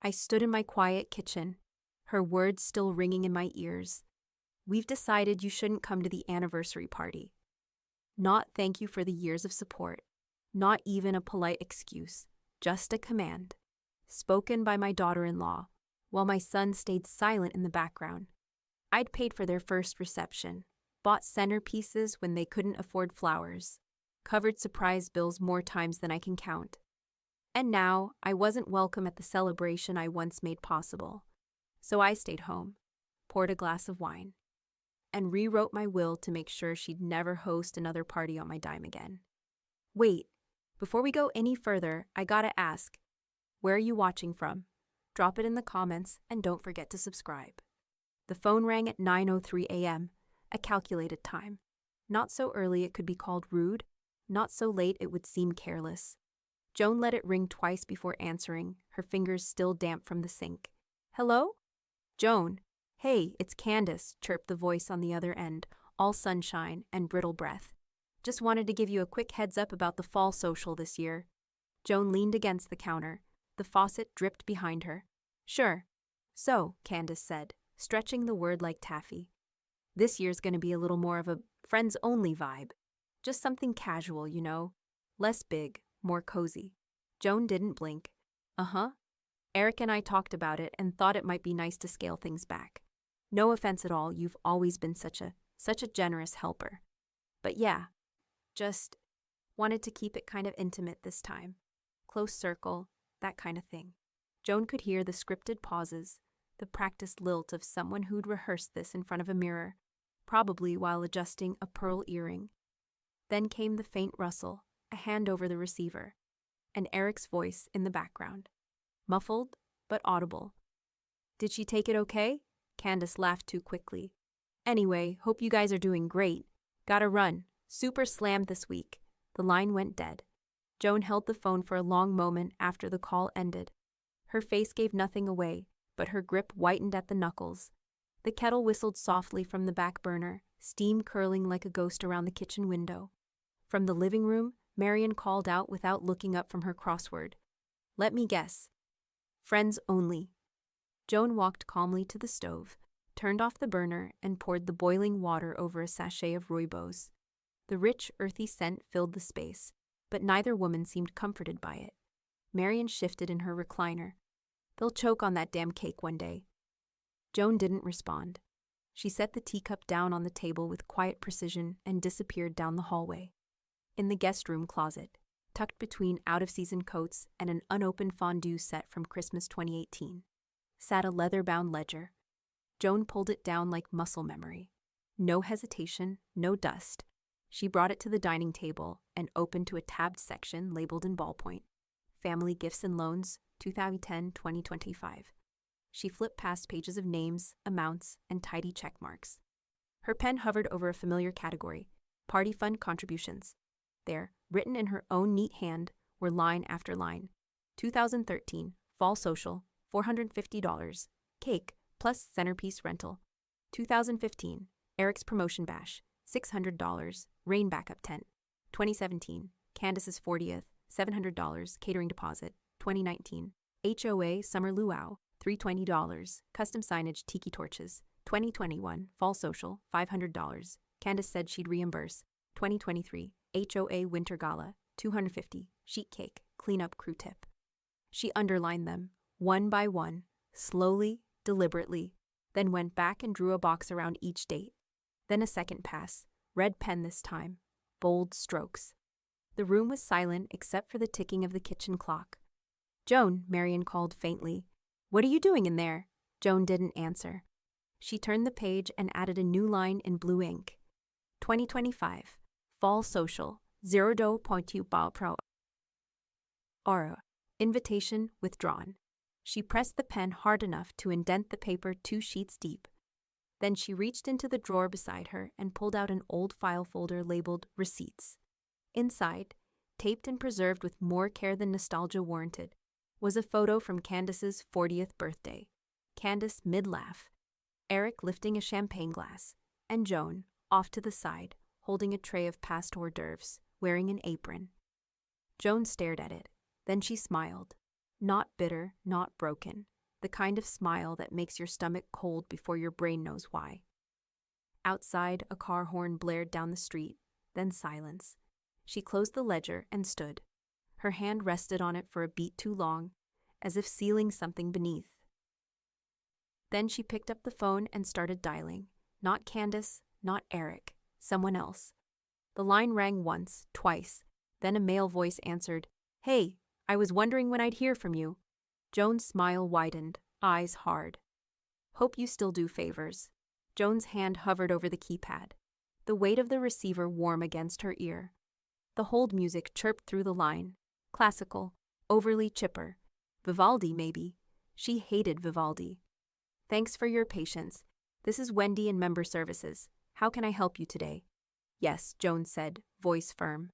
I stood in my quiet kitchen, her words still ringing in my ears. We've decided you shouldn't come to the anniversary party. Not thank you for the years of support. Not even a polite excuse. Just a command. Spoken by my daughter-in-law, while my son stayed silent in the background. I'd paid for their first reception, bought centerpieces when they couldn't afford flowers, covered surprise bills more times than I can count. And now, I wasn't welcome at the celebration I once made possible. So I stayed home, poured a glass of wine, and rewrote my will to make sure she'd never host another party on my dime again. Wait, before we go any further, I gotta ask, where are you watching from? Drop it in the comments and don't forget to subscribe. The phone rang at 9:03 a.m., a calculated time. Not so early it could be called rude, not so late it would seem careless. Joan let it ring twice before answering, her fingers still damp from the sink. Hello? Joan. Hey, it's Candace, chirped the voice on the other end, all sunshine and brittle breath. Just wanted to give you a quick heads up about the fall social this year. Joan leaned against the counter. The faucet dripped behind her. Sure. So, Candace said, stretching the word like taffy. This year's gonna be a little more of a friends-only vibe. Just something casual, you know. Less big, more cozy. Joan didn't blink. Uh-huh. Eric and I talked about it and thought it might be nice to scale things back. No offense at all, you've always been such a generous helper. But yeah, just wanted to keep it kind of intimate this time. Close circle, that kind of thing. Joan could hear the scripted pauses, the practiced lilt of someone who'd rehearsed this in front of a mirror, probably while adjusting a pearl earring. Then came the faint rustle, a hand over the receiver, and Eric's voice in the background. Muffled, but audible. Did she take it okay? Candace laughed too quickly. Anyway, hope you guys are doing great. Gotta run. Super slammed this week. The line went dead. Joan held the phone for a long moment after the call ended. Her face gave nothing away, but her grip whitened at the knuckles. The kettle whistled softly from the back burner, steam curling like a ghost around the kitchen window. From the living room, Marian called out without looking up from her crossword. Let me guess. Friends only. Joan walked calmly to the stove, turned off the burner, and poured the boiling water over a sachet of rooibos. The rich, earthy scent filled the space, but neither woman seemed comforted by it. Marian shifted in her recliner. They'll choke on that damn cake one day. Joan didn't respond. She set the teacup down on the table with quiet precision and disappeared down the hallway. In the guest room closet, tucked between out-of-season coats and an unopened fondue set from Christmas 2018, sat a leather-bound ledger. Joan pulled it down like muscle memory. No hesitation, no dust. She brought it to the dining table and opened to a tabbed section labeled in ballpoint. Family Gifts and Loans, 2010-2025. She flipped past pages of names, amounts, and tidy check marks. Her pen hovered over a familiar category, Party Fund Contributions. There, written in her own neat hand, were line after line. 2013, Fall Social, $450. Cake, plus centerpiece rental. 2015, Eric's Promotion Bash, $600, rain backup tent. 2017, Candace's 40th, $700, catering deposit. 2019, HOA Summer Luau, $320, custom signage tiki torches. 2021, Fall Social, $500. Candace said she'd reimburse. 2023, HOA Winter Gala, $250, sheet cake, cleanup crew tip. She underlined them, one by one, slowly, deliberately, then went back and drew a box around each date. Then a second pass, red pen this time, bold strokes. The room was silent except for the ticking of the kitchen clock. Joan, Marian called faintly. What are you doing in there? Joan didn't answer. She turned the page and added a new line in blue ink. 2025, Fall Social, $0.2 pro. Aura. Invitation withdrawn. She pressed the pen hard enough to indent the paper 2 sheets deep. Then she reached into the drawer beside her and pulled out an old file folder labeled Receipts. Inside, taped and preserved with more care than nostalgia warranted, was a photo from Candace's 40th birthday. Candace mid-laugh, Eric lifting a champagne glass, and Joan, off to the side, holding a tray of past hors d'oeuvres, wearing an apron. Joan stared at it. Then she smiled. Not bitter, not broken, the kind of smile that makes your stomach cold before your brain knows why. Outside, a car horn blared down the street, then silence. She closed the ledger and stood. Her hand rested on it for a beat too long, as if sealing something beneath. Then she picked up the phone and started dialing. Not Candace, not Eric, someone else. The line rang once, twice, then a male voice answered, "Hey, I was wondering when I'd hear from you." Joan's smile widened, eyes hard. "Hope you still do favors." Joan's hand hovered over the keypad, the weight of the receiver warm against her ear. The hold music chirped through the line. Classical, overly chipper. Vivaldi, maybe. She hated Vivaldi. "Thanks for your patience. This is Wendy in Member Services. How can I help you today?" "Yes," Joan said, voice firm.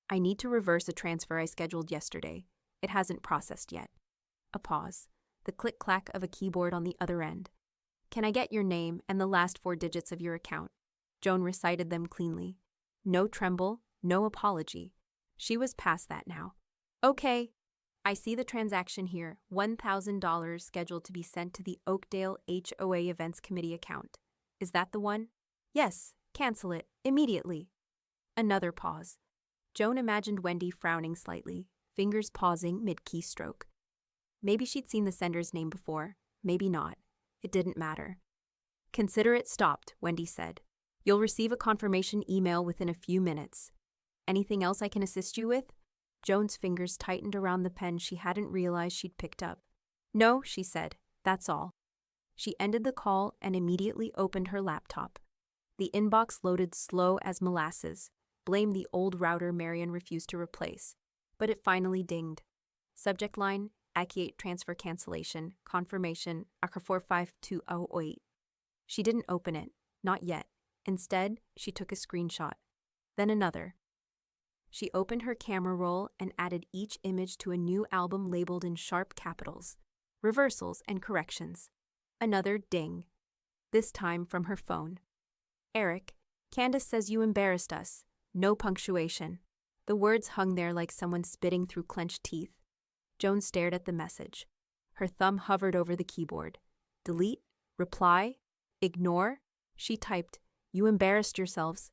"I need to reverse a transfer I scheduled yesterday. It hasn't processed yet." A pause. The click-clack of a keyboard on the other end. "Can I get your name and the last 4 digits of your account?" Joan recited them cleanly. No tremble, no apology. She was past that now. "Okay. I see the transaction here, $1,000 scheduled to be sent to the Oakdale HOA Events Committee account. Is that the one?" "Yes, cancel it, immediately." Another pause. Joan imagined Wendy frowning slightly, fingers pausing mid-keystroke. Maybe she'd seen the sender's name before, maybe not. It didn't matter. "Consider it stopped," Wendy said. "You'll receive a confirmation email within a few minutes. Anything else I can assist you with?" Joan's fingers tightened around the pen she hadn't realized she'd picked up. "No," she said. "That's all." She ended the call and immediately opened her laptop. The inbox loaded slow as molasses. Blame the old router Marion refused to replace. But it finally dinged. Subject line, Acciate transfer cancellation, confirmation, ACR45208. She didn't open it, not yet. Instead, she took a screenshot. Then another. She opened her camera roll and added each image to a new album labeled in sharp capitals. Reversals and corrections. Another ding. This time from her phone. "Eric, Candace says you embarrassed us. No punctuation." The words hung there like someone spitting through clenched teeth. Joan stared at the message. Her thumb hovered over the keyboard. Delete? Reply? Ignore? She typed, "You embarrassed yourselves."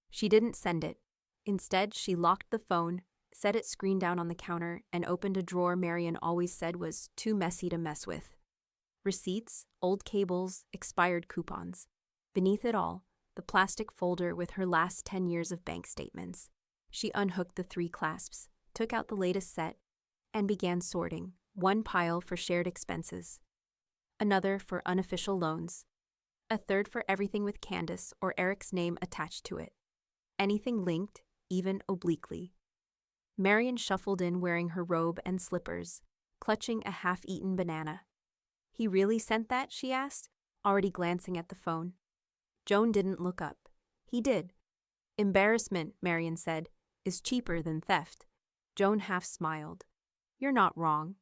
She didn't send it. Instead, she locked the phone, set its screen down on the counter, and opened a drawer Marion always said was too messy to mess with. Receipts, old cables, expired coupons. Beneath it all, the plastic folder with her last 10 years of bank statements. She unhooked the 3 clasps, took out the latest set, and began sorting. One pile for shared expenses, another for unofficial loans, a third for everything with Candace or Eric's name attached to it. Anything linked, even obliquely. Marion shuffled in wearing her robe and slippers, clutching a half-eaten banana. "He really sent that?" she asked, already glancing at the phone. Joan didn't look up. "He did." "Embarrassment," Marion said, "is cheaper than theft." Joan half smiled. "You're not wrong."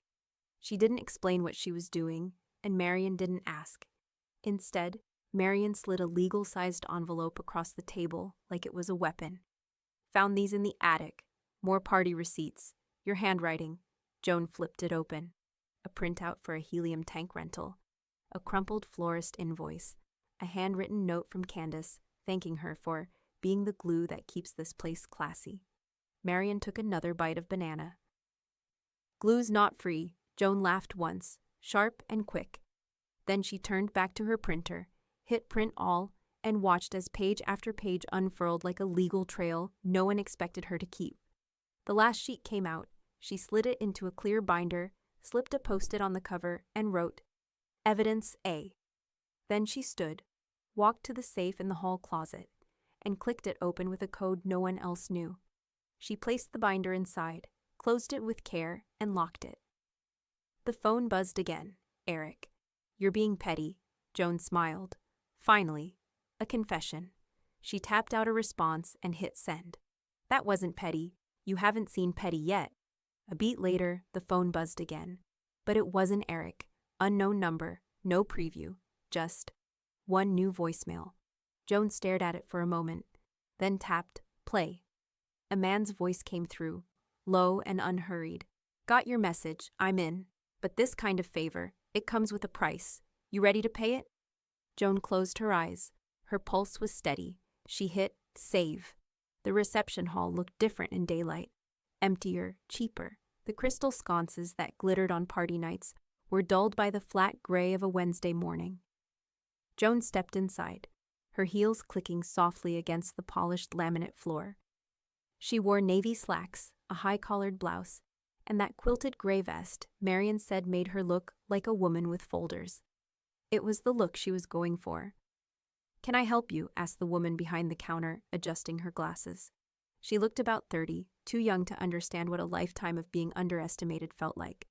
She didn't explain what she was doing, and Marion didn't ask. Instead, Marion slid a legal-sized envelope across the table like it was a weapon. "Found these in the attic. More party receipts. Your handwriting." Joan flipped it open. A printout for a helium tank rental. A crumpled florist invoice. A handwritten note from Candace, thanking her for being the glue that keeps this place classy. Marion took another bite of banana. "Glue's not free," Joan laughed once, sharp and quick. Then she turned back to her printer, hit print all, and watched as page after page unfurled like a legal trail no one expected her to keep. The last sheet came out. She slid it into a clear binder, slipped a post-it on the cover, and wrote, "Evidence A." Then she stood, walked to the safe in the hall closet, and clicked it open with a code no one else knew. She placed the binder inside, closed it with care, and locked it. The phone buzzed again. "Eric. You're being petty." Joan smiled. Finally, a confession. She tapped out a response and hit send. "That wasn't petty. You haven't seen petty yet." A beat later, the phone buzzed again. But it wasn't Eric. Unknown number, no preview, just one new voicemail. Joan stared at it for a moment, then tapped play. A man's voice came through, low and unhurried. "Got your message, I'm in. But this kind of favor, It comes with a price. You ready to pay it? Joan closed her eyes. Her pulse was steady. She hit save. The reception hall looked different in daylight. Emptier, cheaper. The crystal sconces that glittered on party nights were dulled by the flat gray of a Wednesday morning. Joan stepped inside, her heels clicking softly against the polished laminate floor. She wore navy slacks, a high-collared blouse, and that quilted gray vest Marion said made her look like a woman with folders. It was the look she was going for. "Can I help you?" asked the woman behind the counter, adjusting her glasses. She looked about 30, too young to understand what a lifetime of being underestimated felt like.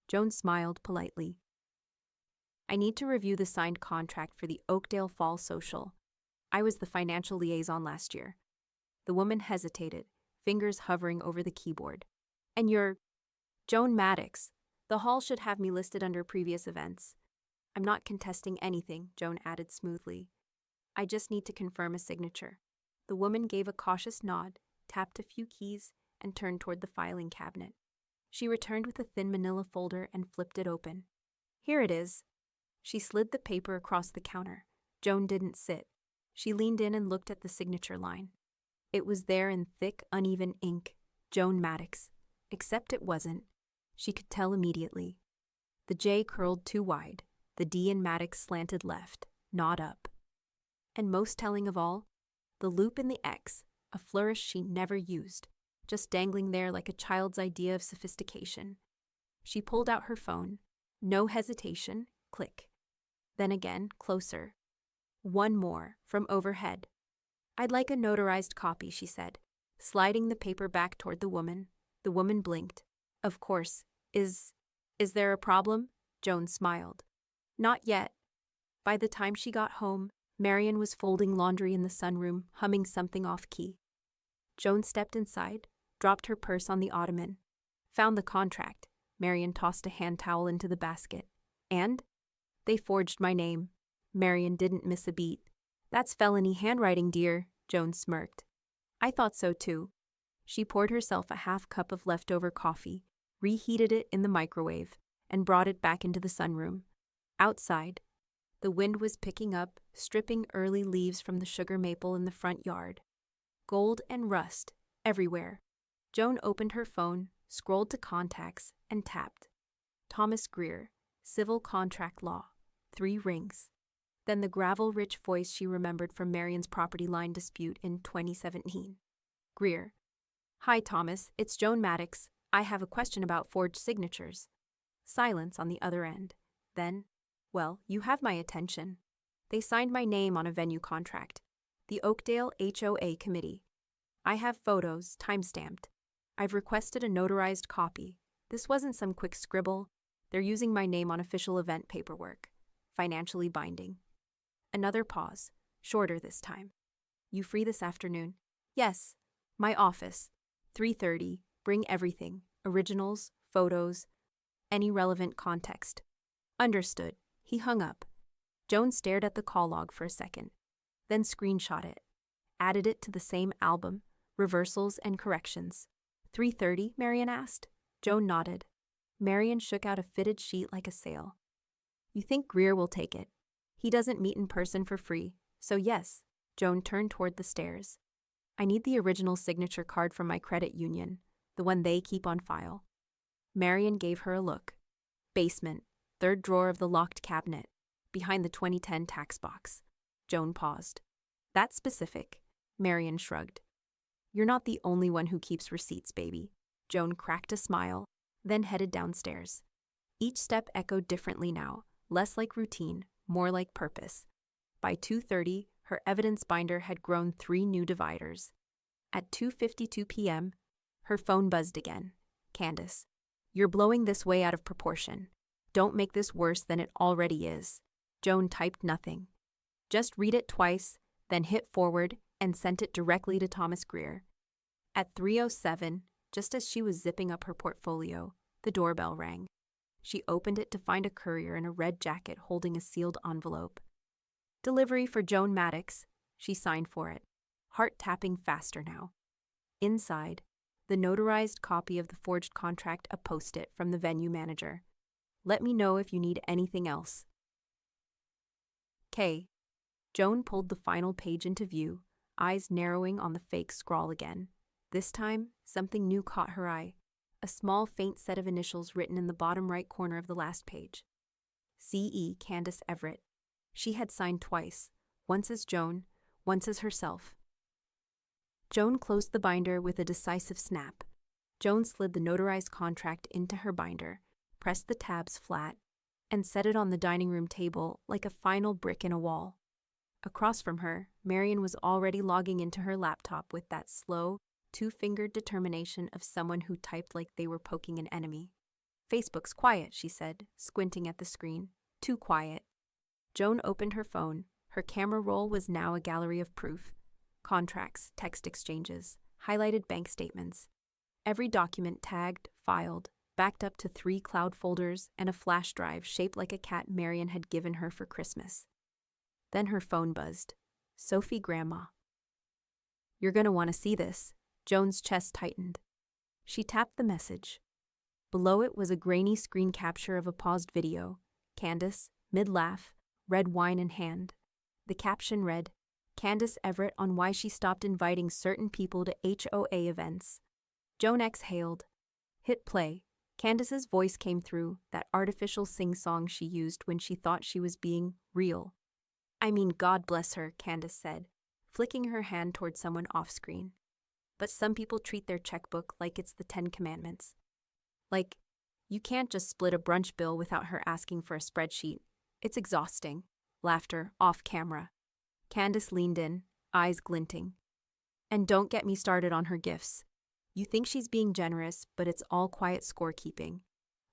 Joan smiled politely. "I need to review the signed contract for the Oakdale Fall Social. I was the financial liaison last year." The woman hesitated, fingers hovering over the keyboard. "And you're Joan Maddox. The hall should have me listed under previous events." "I'm not contesting anything," Joan added smoothly. "I just need to confirm a signature." The woman gave a cautious nod, tapped a few keys, and turned toward the filing cabinet. She returned with a thin manila folder and flipped it open. "Here it is." She slid the paper across the counter. Joan didn't sit. She leaned in and looked at the signature line. It was there in thick, uneven ink. Joan Maddox. Except it wasn't. She could tell immediately. The J curled too wide. The D in Maddox slanted left, not up. And most telling of all, the loop in the X, a flourish she never used, just dangling there like a child's idea of sophistication. She pulled out her phone. No hesitation. Click. Then again, closer. One more, from overhead. "I'd like a notarized copy," she said, sliding the paper back toward the woman. The woman blinked. "Of course. Is there a problem?" Joan smiled. "Not yet." By the time she got home, Marion was folding laundry in the sunroom, humming something off-key. Joan stepped inside, dropped her purse on the ottoman. "Found the contract." Marion tossed a hand towel into the basket. "And?" "They forged my name." Marion didn't miss a beat. "That's felony handwriting, dear," Joan smirked. "I thought so too." She poured herself a half cup of leftover coffee, reheated it in the microwave, and brought it back into the sunroom. Outside, the wind was picking up, stripping early leaves from the sugar maple in the front yard. Gold and rust, everywhere. Joan opened her phone, scrolled to contacts, and tapped. Thomas Greer, Civil Contract Law, 3 rings. Then the gravel-rich voice she remembered from Marion's property line dispute in 2017. Greer. "Hi, Thomas, it's Joan Maddox. I have a question about forged signatures." Silence on the other end. Then, "Well, you have my attention. They signed my name on a venue contract. The Oakdale HOA Committee. I have photos, time-stamped. I've requested a notarized copy. This wasn't some quick scribble. They're using my name on official event paperwork. Financially binding." Another pause, shorter this time. "You free this afternoon?" "Yes. My office. 3:30. Bring everything. Originals, photos, any relevant context." "Understood." He hung up. Joan stared at the call log for a second, then screenshot it, added it to the same album, reversals and corrections. 3:30, Marion asked. Joan nodded. Marion shook out a fitted sheet like a sail. "You think Greer will take it? He doesn't meet in person for free, so yes." Joan turned toward the stairs. "I need the original signature card from my credit union, the one they keep on file." Marion gave her a look. "Basement, 3rd drawer of the locked cabinet, behind the 2010 tax box." Joan paused. "That's specific." Marion shrugged. "You're not the only one who keeps receipts, baby." Joan cracked a smile, then headed downstairs. Each step echoed differently now, less like routine, more like purpose. By 2:30, her evidence binder had grown 3 new dividers. At 2:52 p.m., her phone buzzed again. "Candace, you're blowing this way out of proportion. Don't make this worse than it already is." Joan typed nothing. Just read it twice, then hit forward and sent it directly to Thomas Greer. At 3:07, just as she was zipping up her portfolio, the doorbell rang. She opened it to find a courier in a red jacket holding a sealed envelope. "Delivery for Joan Maddox." She signed for it, heart tapping faster now. Inside, the notarized copy of the forged contract, a post-it from the venue manager. Let me know if you need anything else. K. Joan pulled the final page into view, eyes narrowing on the fake scrawl again. This time, something new caught her eye. A small, faint set of initials written in the bottom right corner of the last page. C.E. Candace Everett. She had signed twice, once as Joan, once as herself. Joan closed the binder with a decisive snap. Joan slid the notarized contract into her binder, pressed the tabs flat, and set it on the dining room table like a final brick in a wall. Across from her, Marian was already logging into her laptop with that slow, two-fingered determination of someone who typed like they were poking an enemy. "Facebook's quiet," she said, squinting at the screen. "Too quiet." Joan opened her phone. Her camera roll was now a gallery of proof. Contracts, text exchanges, highlighted bank statements. Every document tagged, filed, backed up to 3 cloud folders and a flash drive shaped like a cat Marian had given her for Christmas. Then her phone buzzed. Sophie Grandma. "You're gonna want to see this." Joan's chest tightened. She tapped the message. Below it was a grainy screen capture of a paused video. Candace, mid-laugh, red wine in hand. The caption read, "Candace Everett on why she stopped inviting certain people to HOA events." Joan exhaled. Hit play. Candace's voice came through, that artificial sing-song she used when she thought she was being real. "I mean, God bless her," Candace said, flicking her hand toward someone off-screen. "But some people treat their checkbook like it's the 10 Commandments. Like, you can't just split a brunch bill without her asking for a spreadsheet. It's exhausting." Laughter, off camera. Candace leaned in, eyes glinting. "And don't get me started on her gifts. You think she's being generous, but it's all quiet scorekeeping.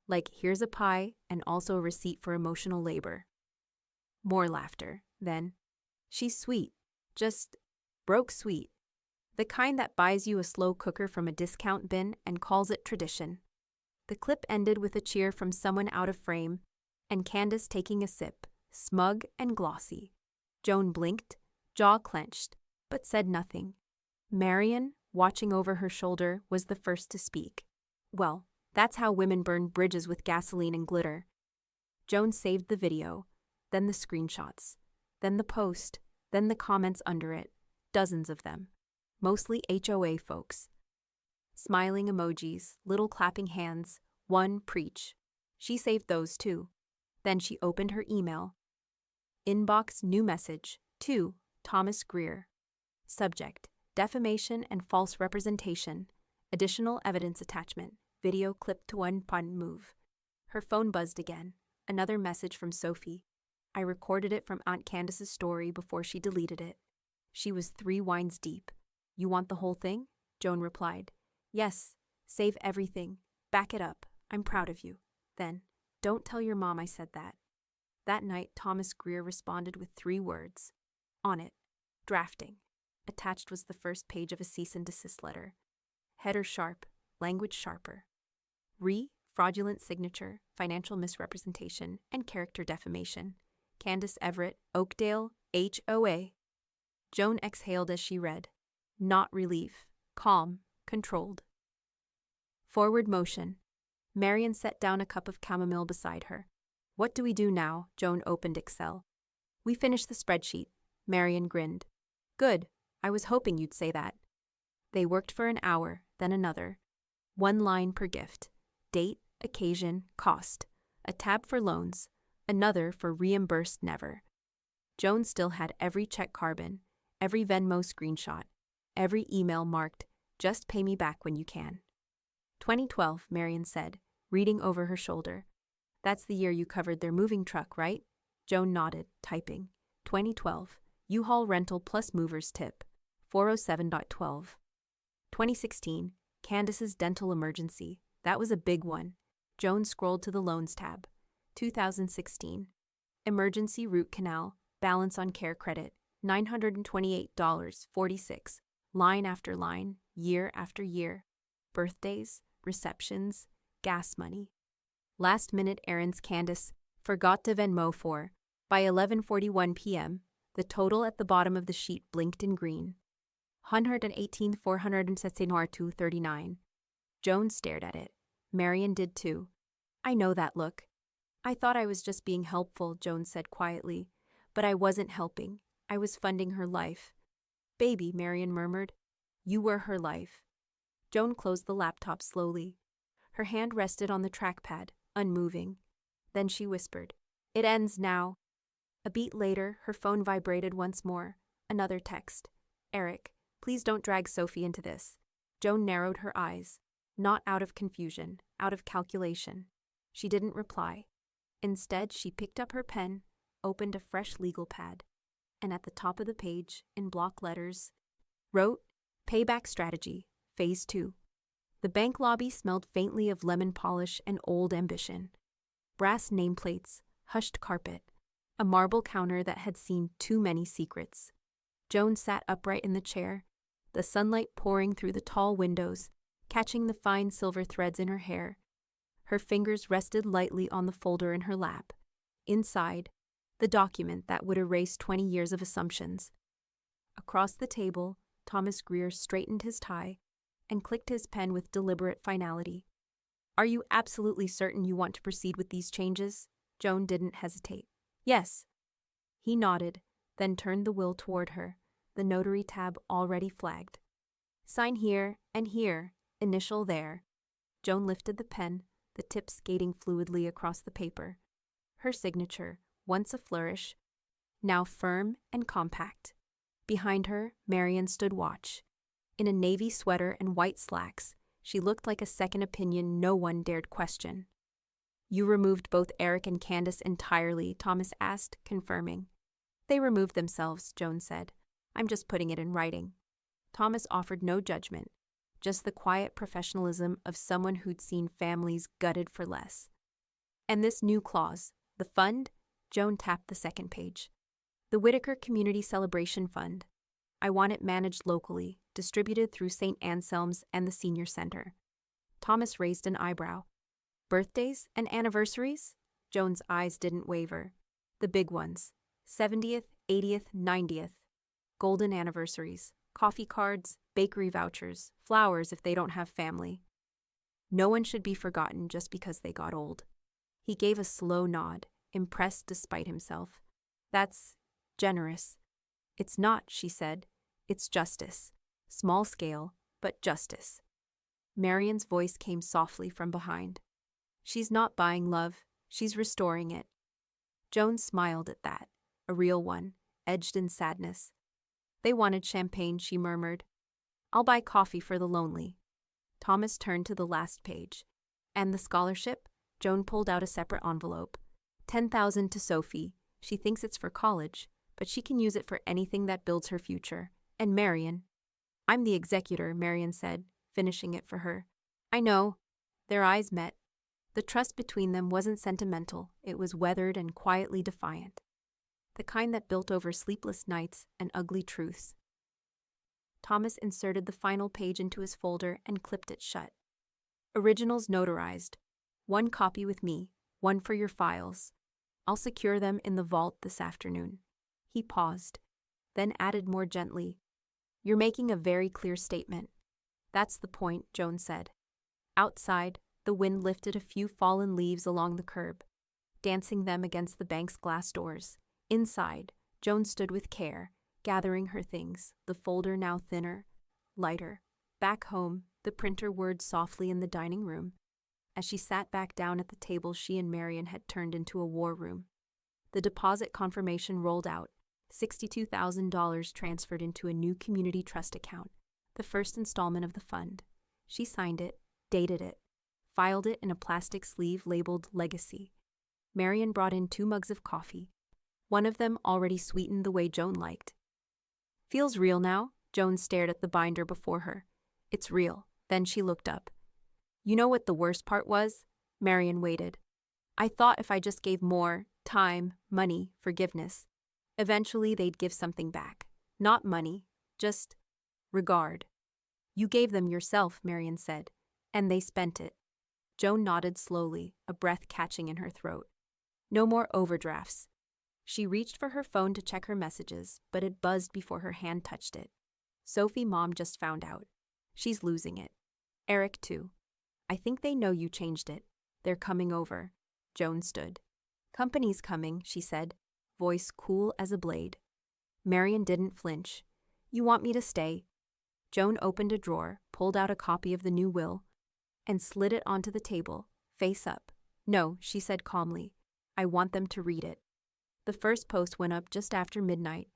Like, here's a pie and also a receipt for emotional labor." More laughter. Then, "She's sweet. Just broke sweet. The kind that buys you a slow cooker from a discount bin and calls it tradition." The clip ended with a cheer from someone out of frame, and Candace taking a sip, smug and glossy. Joan blinked, jaw clenched, but said nothing. Marian, watching over her shoulder, was the first to speak. "Well, that's how women burn bridges with gasoline and glitter." Joan saved the video, then the screenshots, then the post, then the comments under it, dozens of them, mostly HOA folks. Smiling emojis, little clapping hands, one preach. She saved those too. Then she opened her email. Inbox new message, to Thomas Greer. Subject, defamation and false representation. Additional evidence attachment, video clip to one pun move. Her phone buzzed again. Another message from Sophie. "I recorded it from Aunt Candace's story before she deleted it." She was 3 wines deep. "You want the whole thing?" Joan replied. "Yes. Save everything. Back it up. I'm proud of you." Then, "Don't tell your mom I said that." That night, Thomas Greer responded with 3 words. On it. Drafting. Attached was the first page of a cease and desist letter. Header sharp, language sharper. Fraudulent signature, financial misrepresentation, and character defamation. Candace Everett, Oakdale, HOA. Joan exhaled as she read. Not relief. Calm. Controlled. Forward motion. Marian set down a cup of chamomile beside her. "What do we do now?" Joan opened Excel. "We finished the spreadsheet." Marian grinned. "Good. I was hoping you'd say that." They worked for an hour, then another. 1 line per gift. Date, occasion, cost. A tab for loans. Another for reimbursed never. Joan still had every check carbon, every Venmo screenshot, every email marked, "Just pay me back when you can." 2012, Marian said, reading over her shoulder. "That's the year you covered their moving truck, right?" Joan nodded, typing. 2012, U-Haul rental plus movers tip, 407.12. 2016, Candace's dental emergency. That was a big one. Joan scrolled to the loans tab. 2016, emergency root canal, balance on care credit, $928.46, line after line, year after year. Birthdays, receptions, gas money. Last-minute errands Candace forgot to Venmo for. By 11:41 p.m., the total at the bottom of the sheet blinked in green. $118,469. Joan stared at it. Marian did too. "I know that look." I thought I was just being helpful, Joan said quietly. But I wasn't helping. I was funding her life. Baby, Marian murmured. You were her life. Joan closed the laptop slowly. Her hand rested on the trackpad, unmoving. Then she whispered, It ends now. A beat later, her phone vibrated once more. Another text. Eric, please don't drag Sophie into this. Joan narrowed her eyes. Not out of confusion, out of calculation. She didn't reply. Instead, she picked up her pen, opened a fresh legal pad, and at the top of the page, in block letters, wrote, Payback Strategy, Phase 2. The bank lobby smelled faintly of lemon polish and old ambition. Brass nameplates, hushed carpet, a marble counter that had seen too many secrets. Joan sat upright in the chair, the sunlight pouring through the tall windows, catching the fine silver threads in her hair. Her fingers rested lightly on the folder in her lap. Inside, the document that would erase 20 years of assumptions. Across the table, Thomas Greer straightened his tie and clicked his pen with deliberate finality. Are you absolutely certain you want to proceed with these changes? Joan didn't hesitate. Yes. He nodded, then turned the will toward her, the notary tab already flagged. Sign here and here, initial there. Joan lifted the pen, the tip skating fluidly across the paper. Her signature, once a flourish, now firm and compact. Behind her, Marian stood watch. In a navy sweater and white slacks, she looked like a second opinion no one dared question. You removed both Eric and Candace entirely, Thomas asked, confirming. They removed themselves, Joan said. I'm just putting it in writing. Thomas offered no judgment, just the quiet professionalism of someone who'd seen families gutted for less. And this new clause, the fund, Joan tapped the second page. The Whitaker Community Celebration Fund. I want it managed locally, distributed through St. Anselm's and the Senior Center. Thomas raised an eyebrow. Birthdays and anniversaries? Joan's eyes didn't waver. The big ones. 70th, 80th, 90th. Golden anniversaries. Coffee cards, bakery vouchers, flowers if they don't have family. No one should be forgotten just because they got old. He gave a slow nod, impressed despite himself. That's generous. It's not, she said. It's justice. Small scale, but justice. Marian's voice came softly from behind. She's not buying love, she's restoring it. Joan smiled at that, a real one, edged in sadness. They wanted champagne, she murmured. I'll buy coffee for the lonely. Thomas turned to the last page. And the scholarship? Joan pulled out a separate envelope. 10,000 to Sophie. She thinks it's for college, but she can use it for anything that builds her future. And Marian. I'm the executor, Marian said, finishing it for her. I know. Their eyes met. The trust between them wasn't sentimental, it was weathered and quietly defiant. The kind that built over sleepless nights and ugly truths. Thomas inserted the final page into his folder and clipped it shut. Originals notarized. 1 copy with me, 1 for your files. I'll secure them in the vault this afternoon. He paused, then added more gently, You're making a very clear statement. That's the point, Joan said. Outside, the wind lifted a few fallen leaves along the curb, dancing them against the bank's glass doors. Inside, Joan stood with care, gathering her things, the folder now thinner, lighter. Back home, the printer whirred softly in the dining room. As she sat back down at the table she and Marian had turned into a war room. The deposit confirmation rolled out, $62,000 transferred into a new community trust account, the first installment of the fund. She signed it, dated it, filed it in a plastic sleeve labeled Legacy. Marian brought in 2 mugs of coffee, one of them already sweetened the way Joan liked. Feels real now? Joan stared at the binder before her. It's real. Then she looked up. You know what the worst part was? Marian waited. I thought if I just gave more, time, money, forgiveness, eventually they'd give something back. Not money, just regard. You gave them yourself, Marian said, and they spent it. Joan nodded slowly, a breath catching in her throat. No more overdrafts. She reached for her phone to check her messages, but it buzzed before her hand touched it. Sophie, Mom just found out. She's losing it. Eric, too. I think they know you changed it. They're coming over. Joan stood. Company's coming, she said, voice cool as a blade. Marian didn't flinch. You want me to stay? Joan opened a drawer, pulled out a copy of the new will, and slid it onto the table, face up. No, she said calmly. I want them to read it. The first post went up just after midnight.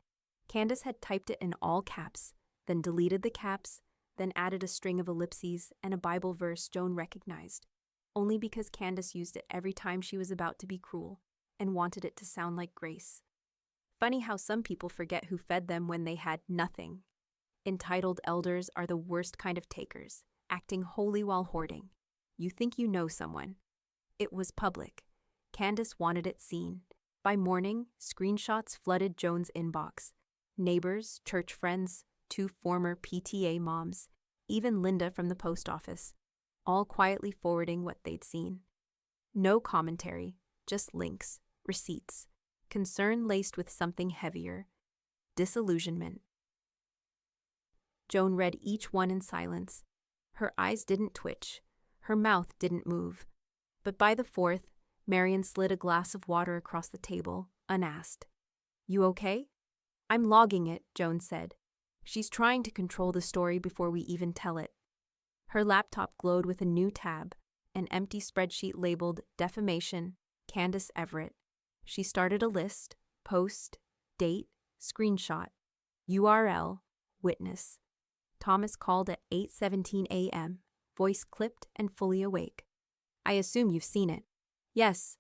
Candace had typed it in all caps, then deleted the caps, then added a string of ellipses and a Bible verse Joan recognized, only because Candace used it every time she was about to be cruel and wanted it to sound like grace. Funny how some people forget who fed them when they had nothing. Entitled elders are the worst kind of takers, acting holy while hoarding. You think you know someone. It was public. Candace wanted it seen. By morning, screenshots flooded Joan's inbox. Neighbors, church friends, 2 former PTA moms, even Linda from the post office, all quietly forwarding what they'd seen. No commentary, just links, receipts, concern laced with something heavier, disillusionment. Joan read each one in silence. Her eyes didn't twitch. Her mouth didn't move. But by the 4th, Marian slid a glass of water across the table, unasked. You okay? I'm logging it, Joan said. She's trying to control the story before we even tell it. Her laptop glowed with a new tab, an empty spreadsheet labeled Defamation, Candace Everett. She started a list, post, date, screenshot, URL, witness. Thomas called at 8:17 a.m., voice clipped and fully awake. I assume you've seen it. Yes.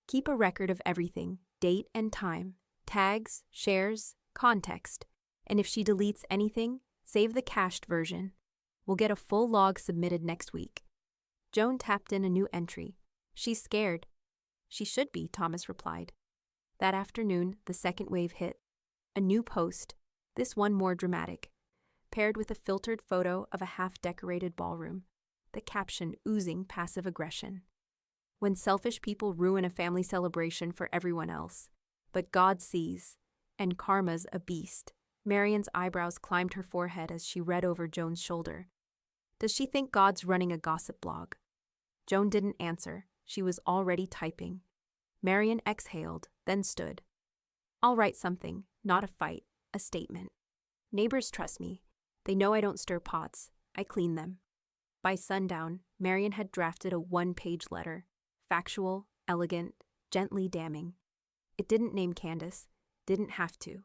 Keep a record of everything, date and time, tags, shares, context. And if she deletes anything, save the cached version. We'll get a full log submitted next week. Joan tapped in a new entry. She's scared. She should be, Thomas replied. That afternoon, the second wave hit. A new post, this one more dramatic, paired with a filtered photo of a half-decorated ballroom, the caption oozing passive aggression. When selfish people ruin a family celebration for everyone else, but God sees, and karma's a beast. Marian's eyebrows climbed her forehead as she read over Joan's shoulder. Does she think God's running a gossip blog? Joan didn't answer. She was already typing. Marian exhaled, then stood. I'll write something, not a fight, a statement. Neighbors trust me. They know I don't stir pots. I clean them. By sundown, Marian had drafted a 1-page letter. Factual, elegant, gently damning. It didn't name Candace, didn't have to.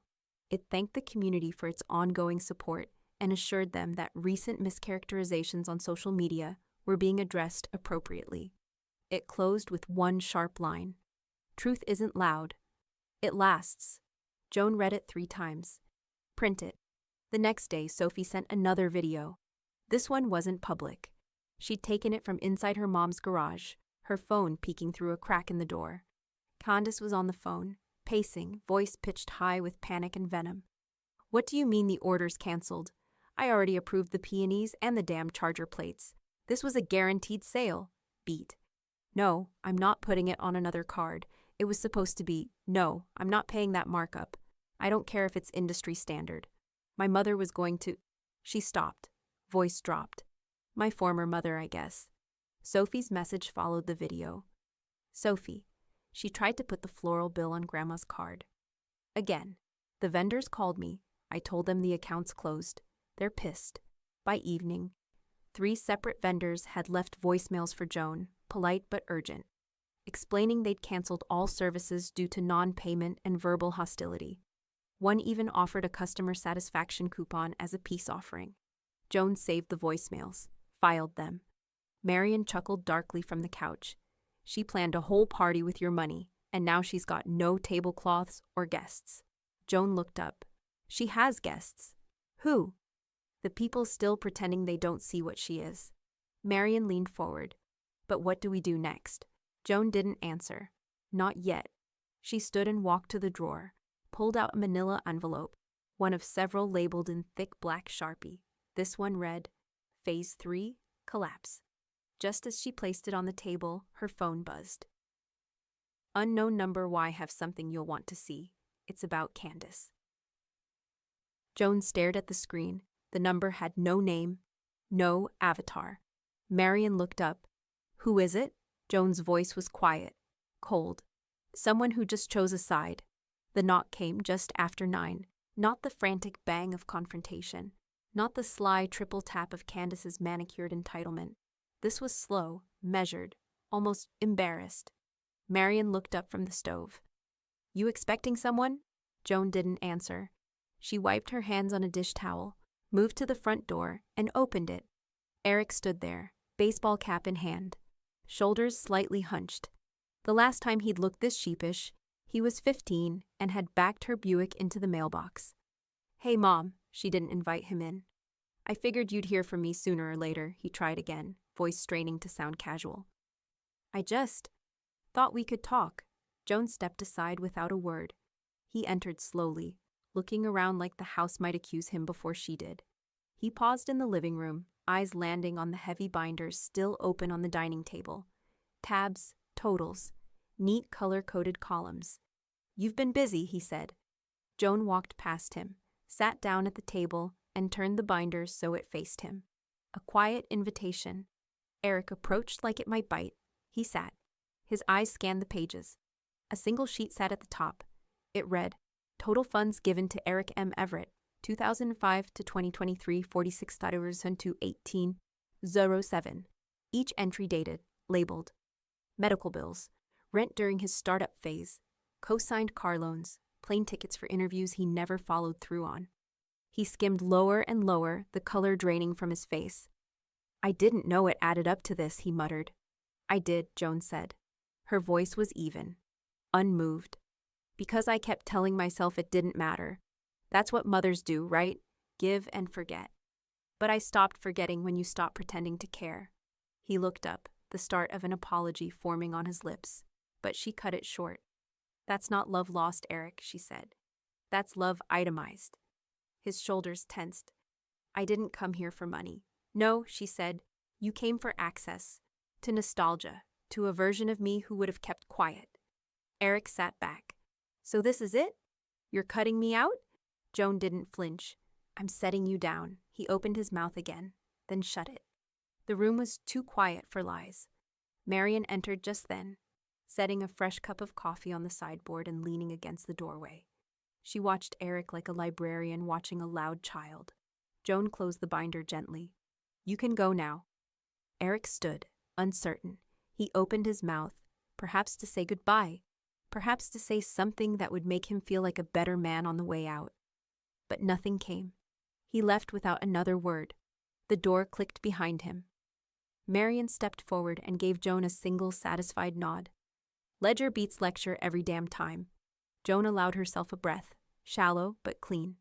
It thanked the community for its ongoing support and assured them that recent mischaracterizations on social media were being addressed appropriately. It closed with one sharp line. Truth isn't loud. It lasts. Joan read it 3 times. Print it. The next day, Sophie sent another video. This one wasn't public. She'd taken it from inside her mom's garage, her phone peeking through a crack in the door. Candace was on the phone, pacing, voice pitched high with panic and venom. What do you mean the order's canceled? I already approved the peonies and the damn charger plates. This was a guaranteed sale. Beat. No, I'm not putting it on another card. It was supposed to be, no, I'm not paying that markup. I don't care if it's industry standard. My mother was going to... She stopped. Voice dropped. My former mother, I guess. Sophie's message followed the video. Sophie. She tried to put the floral bill on Grandma's card. Again. The vendors called me. I told them the account's closed. They're pissed. By evening, 3 separate vendors had left voicemails for Joan, polite but urgent, explaining they'd canceled all services due to non-payment and verbal hostility. One even offered a customer satisfaction coupon as a peace offering. Joan saved the voicemails, filed them. Marian chuckled darkly from the couch. She planned a whole party with your money, and now she's got no tablecloths or guests. Joan looked up. She has guests. Who? The people still pretending they don't see what she is. Marian leaned forward. But what do we do next? Joan didn't answer. Not yet. She stood and walked to the drawer, pulled out a manila envelope, one of several labeled in thick black Sharpie. This one read, Phase 3, Collapse. Just as she placed it on the table, her phone buzzed. Unknown number. Why have something you'll want to see? It's about Candace. Joan stared at the screen. The number had no name, no avatar. Marian looked up. Who is it? Joan's voice was quiet, cold. Someone who just chose a side. The knock came just after 9, not the frantic bang of confrontation, not the sly triple tap of Candace's manicured entitlement. This was slow, measured, almost embarrassed. Marian looked up from the stove. "You expecting someone?" Joan didn't answer. She wiped her hands on a dish towel, moved to the front door, and opened it. Eric stood there, baseball cap in hand, shoulders slightly hunched. The last time he'd looked this sheepish, he was 15 and had backed her Buick into the mailbox. "Hey, Mom," she didn't invite him in. "I figured you'd hear from me sooner or later," he tried again, voice straining to sound casual. "I just thought we could talk." Joan stepped aside without a word. He entered slowly, looking around like the house might accuse him before she did. He paused in the living room, eyes landing on the heavy binders still open on the dining table. Tabs, totals, neat color-coded columns. "You've been busy," he said. Joan walked past him, sat down at the table, and turned the binders so it faced him. A quiet invitation. Eric approached like it might bite. He sat. His eyes scanned the pages. A single sheet sat at the top. It read, "Total funds given to Eric M. Everett, 2005 to 2023, $46 to 1807. Each entry dated, labeled. Medical bills, rent during his startup phase, co-signed car loans, plane tickets for interviews he never followed through on." He skimmed lower and lower, the color draining from his face. "I didn't know it added up to this," he muttered. "I did," Joan said. Her voice was even, unmoved. "Because I kept telling myself it didn't matter. That's what mothers do, right? Give and forget. But I stopped forgetting when you stopped pretending to care." He looked up, the start of an apology forming on his lips, but she cut it short. "That's not love lost, Eric," she said. "That's love itemized." His shoulders tensed. "I didn't come here for money." "No," she said. "You came for access. To nostalgia. To a version of me who would have kept quiet." Eric sat back. "So this is it? You're cutting me out?" Joan didn't flinch. "I'm setting you down." He opened his mouth again, then shut it. The room was too quiet for lies. Marian entered just then, setting a fresh cup of coffee on the sideboard and leaning against the doorway. She watched Eric like a librarian watching a loud child. Joan closed the binder gently. "You can go now." Eric stood, uncertain. He opened his mouth, perhaps to say goodbye, perhaps to say something that would make him feel like a better man on the way out. But nothing came. He left without another word. The door clicked behind him. Marian stepped forward and gave Joan a single satisfied nod. Ledger beats lecture every damn time. Joan allowed herself a breath, shallow but clean.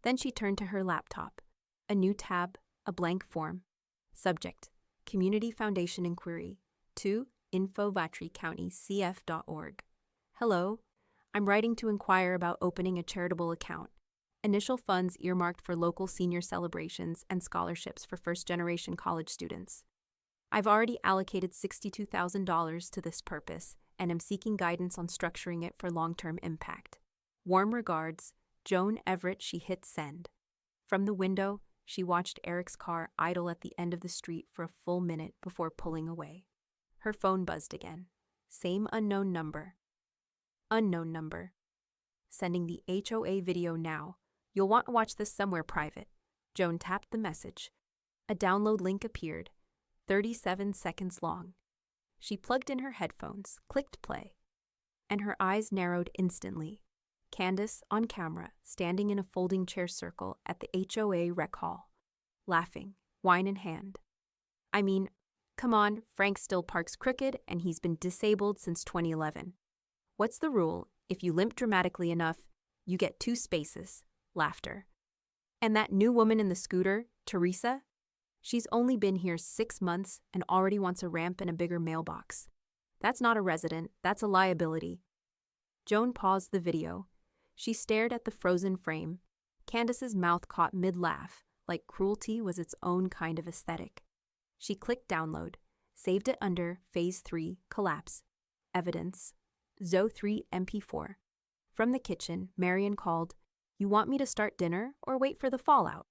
Then she turned to her laptop. A new tab, a blank form. Subject, Community Foundation Inquiry, to info.vatrycountycf.org. "Hello. I'm writing to inquire about opening a charitable account. Initial funds earmarked for local senior celebrations and scholarships for first-generation college students. I've already allocated $62,000 to this purpose and am seeking guidance on structuring it for long-term impact. Warm regards, Joan Everett." She hit send. From the window, she watched Eric's car idle at the end of the street for a full minute before pulling away. Her phone buzzed again. Same unknown number. Unknown number. "Sending the HOA video now. You'll want to watch this somewhere private." Joan tapped the message. A download link appeared, 37 seconds long. She plugged in her headphones, clicked play, and her eyes narrowed instantly. Candace, on camera, standing in a folding chair circle at the HOA rec hall, laughing, wine in hand. "I mean, come on, Frank still parks crooked and he's been disabled since 2011. What's the rule? If you limp dramatically enough, you get 2 spaces." Laughter. "And that new woman in the scooter, Teresa? She's only been here 6 months and already wants a ramp and a bigger mailbox. That's not a resident, that's a liability." Joan paused the video. She stared at the frozen frame. Candace's mouth caught mid-laugh, like cruelty was its own kind of aesthetic. She clicked download, saved it under Phase 3, Collapse. Evidence. Zo3 MP4. From the kitchen, Marian called, "You want me to start dinner or wait for the fallout?"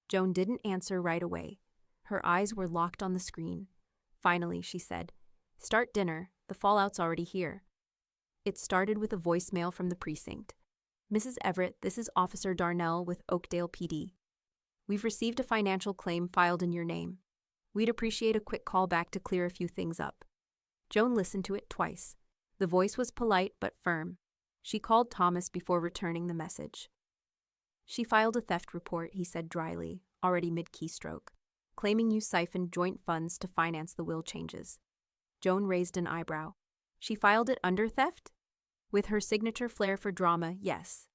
Joan didn't answer right away. Her eyes were locked on the screen. Finally, she said, "Start dinner. The fallout's already here." It started with a voicemail from the precinct. Mrs. Everett, this is Officer Darnell with Oakdale PD. We've received a financial claim filed in your name. We'd appreciate a quick call back to clear a few things up. Joan listened to it twice. The voice was polite but firm. She called Thomas before returning the message. She filed a theft report, he said dryly, already mid-keystroke, claiming you siphoned joint funds to finance the will changes. Joan raised an eyebrow. She filed it under theft? With her signature flair for drama, yes.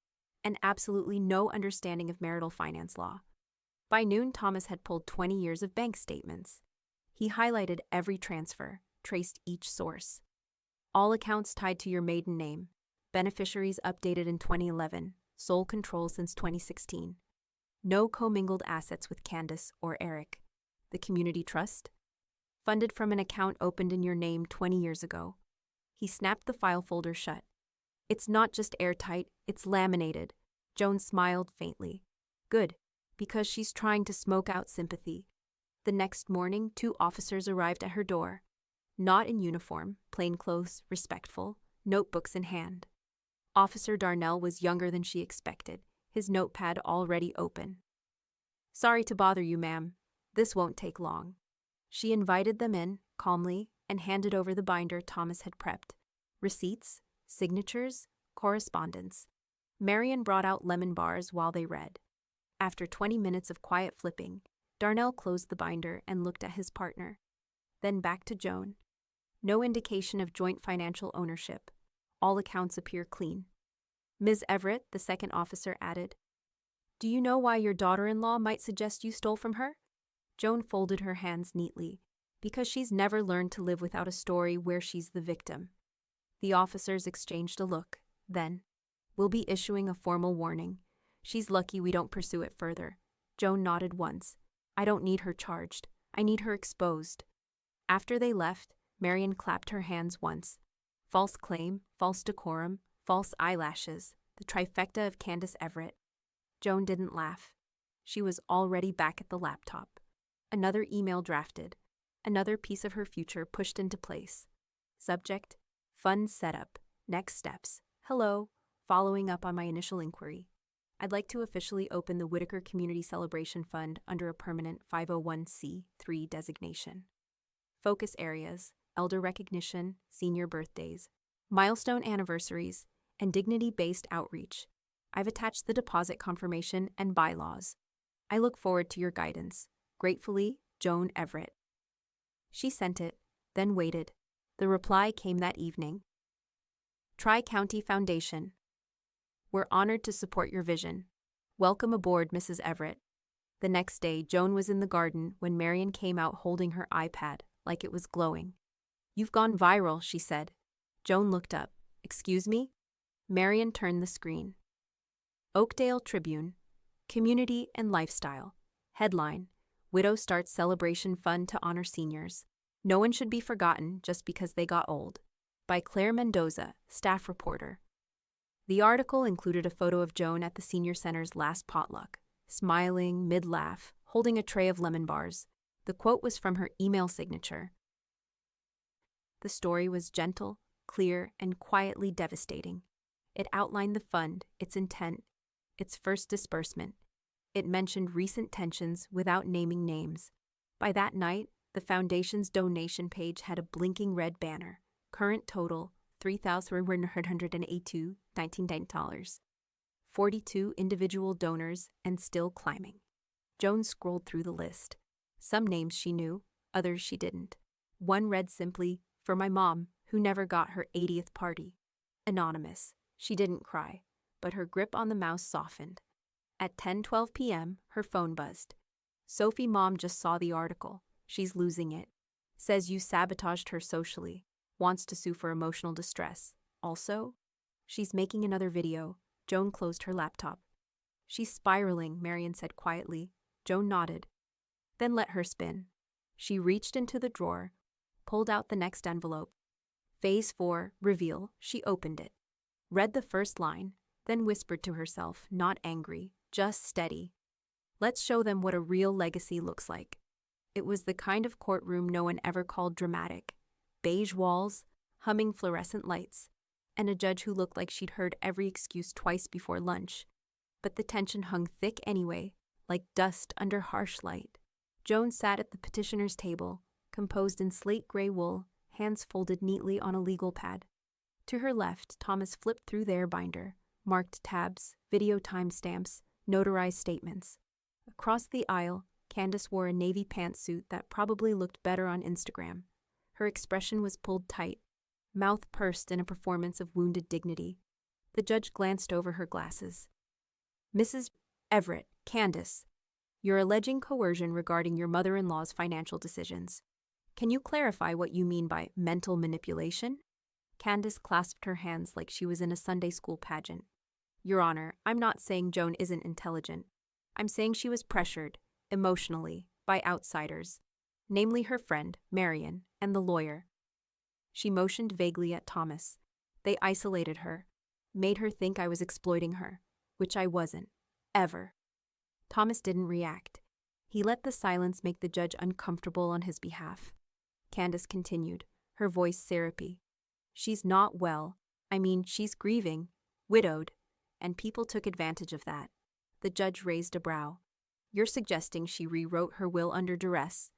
And absolutely no understanding of marital finance law. By noon, Thomas had pulled 20 years of bank statements. He highlighted every transfer, traced each source. All accounts tied to your maiden name. Beneficiaries updated in 2011. Sole control since 2016. No commingled assets with Candace or Eric. The community trust? Funded from an account opened in your name 20 years ago. He snapped the file folder shut. It's not just airtight, it's laminated. Joan smiled faintly. Good, because she's trying to smoke out sympathy. The next morning, 2 officers arrived at her door. Not in uniform, plainclothes, respectful, notebooks in hand. Officer Darnell was younger than she expected, his notepad already open. Sorry to bother you, ma'am. This won't take long. She invited them in, calmly, and handed over the binder Thomas had prepped. Receipts, signatures, correspondence. Marion brought out lemon bars while they read. After 20 minutes of quiet flipping, Darnell closed the binder and looked at his partner. Then back to Joan. No indication of joint financial ownership. All accounts appear clean. Ms. Everett, the second officer added, Do you know why your daughter-in-law might suggest you stole from her? Joan folded her hands neatly. Because she's never learned to live without a story where she's the victim. The officers exchanged a look. Then, we'll be issuing a formal warning. She's lucky we don't pursue it further. Joan nodded once. I don't need her charged. I need her exposed. After they left, Marion clapped her hands once. False claim, false decorum, false eyelashes, the trifecta of Candace Everett. Joan didn't laugh. She was already back at the laptop. Another email drafted. Another piece of her future pushed into place. Subject, fund setup, next steps. Hello, following up on my initial inquiry. I'd like to officially open the Whitaker Community Celebration Fund under a permanent 501c3 designation. Focus areas, elder recognition, senior birthdays, milestone anniversaries, and dignity-based outreach. I've attached the deposit confirmation and bylaws. I look forward to your guidance. Gratefully, Joan Everett. She sent it, then waited. The reply came that evening. Tri-County Foundation. We're honored to support your vision. Welcome aboard, Mrs. Everett. The next day, Joan was in the garden when Marion came out holding her iPad, like it was glowing. You've gone viral, she said. Joan looked up. Excuse me? Marion turned the screen. Oakdale Tribune. Community and Lifestyle. Headline. Widow starts celebration fund to honor seniors. No one should be forgotten just because they got old. By Claire Mendoza, staff reporter. The article included a photo of Joan at the senior center's last potluck, smiling, mid-laugh, holding a tray of lemon bars. The quote was from her email signature. The story was gentle, clear, and quietly devastating. It outlined the fund, its intent, its first disbursement. It mentioned recent tensions without naming names. By that night, the foundation's donation page had a blinking red banner. Current total, $3,182.19. 42 individual donors and still climbing. Joan scrolled through the list. Some names she knew, others she didn't. One read simply, For my mom, who never got her 80th party. Anonymous. She didn't cry, but her grip on the mouse softened. At 10:12 p.m., her phone buzzed. Sophie Mom just saw the article. She's losing it. Says you sabotaged her socially. Wants to sue for emotional distress. Also, she's making another video. Joan closed her laptop. She's spiraling, Marion said quietly. Joan nodded. Then let her spin. She reached into the drawer, pulled out the next envelope. Phase 4, reveal. She opened it. Read the first line, then whispered to herself, not angry, just steady. Let's show them what a real legacy looks like. It was the kind of courtroom no one ever called dramatic. Beige walls, humming fluorescent lights, and a judge who looked like she'd heard every excuse twice before lunch. But the tension hung thick anyway, like dust under harsh light. Joan sat at the petitioner's table, composed in slate gray wool, hands folded neatly on a legal pad. To her left, Thomas flipped through their binder, marked tabs, video timestamps, notarized statements. Across the aisle, Candace wore a navy pantsuit that probably looked better on Instagram. Her expression was pulled tight, mouth pursed in a performance of wounded dignity. The judge glanced over her glasses. "Mrs. Everett, Candace, you're alleging coercion regarding your mother-in-law's financial decisions. Can you clarify what you mean by mental manipulation?" Candace clasped her hands like she was in a Sunday school pageant. "Your Honor, I'm not saying Joan isn't intelligent. I'm saying she was pressured, emotionally, by outsiders, namely her friend, Marion, and the lawyer." She motioned vaguely at Thomas. "They isolated her, made her think I was exploiting her, which I wasn't, ever." Thomas didn't react. He let the silence make the judge uncomfortable on his behalf. Candace continued, her voice syrupy. "She's not well. I mean, she's grieving, widowed, and people took advantage of that." The judge raised a brow. "You're suggesting she rewrote her will under duress?"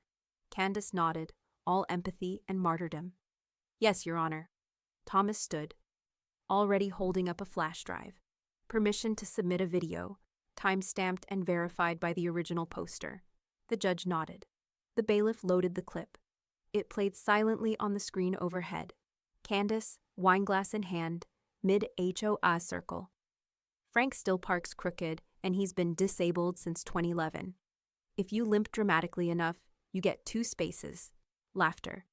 Candace nodded, all empathy and martyrdom. "Yes, Your Honor." Thomas stood, already holding up a flash drive. Permission to submit a video, time-stamped and verified by the original poster. The judge nodded. The bailiff loaded the clip. It played silently on the screen overhead. Candace, wineglass in hand, mid-HOA circle. "Frank still parks crooked, and he's been disabled since 2011. If you limp dramatically enough, you get 2 spaces." Laughter.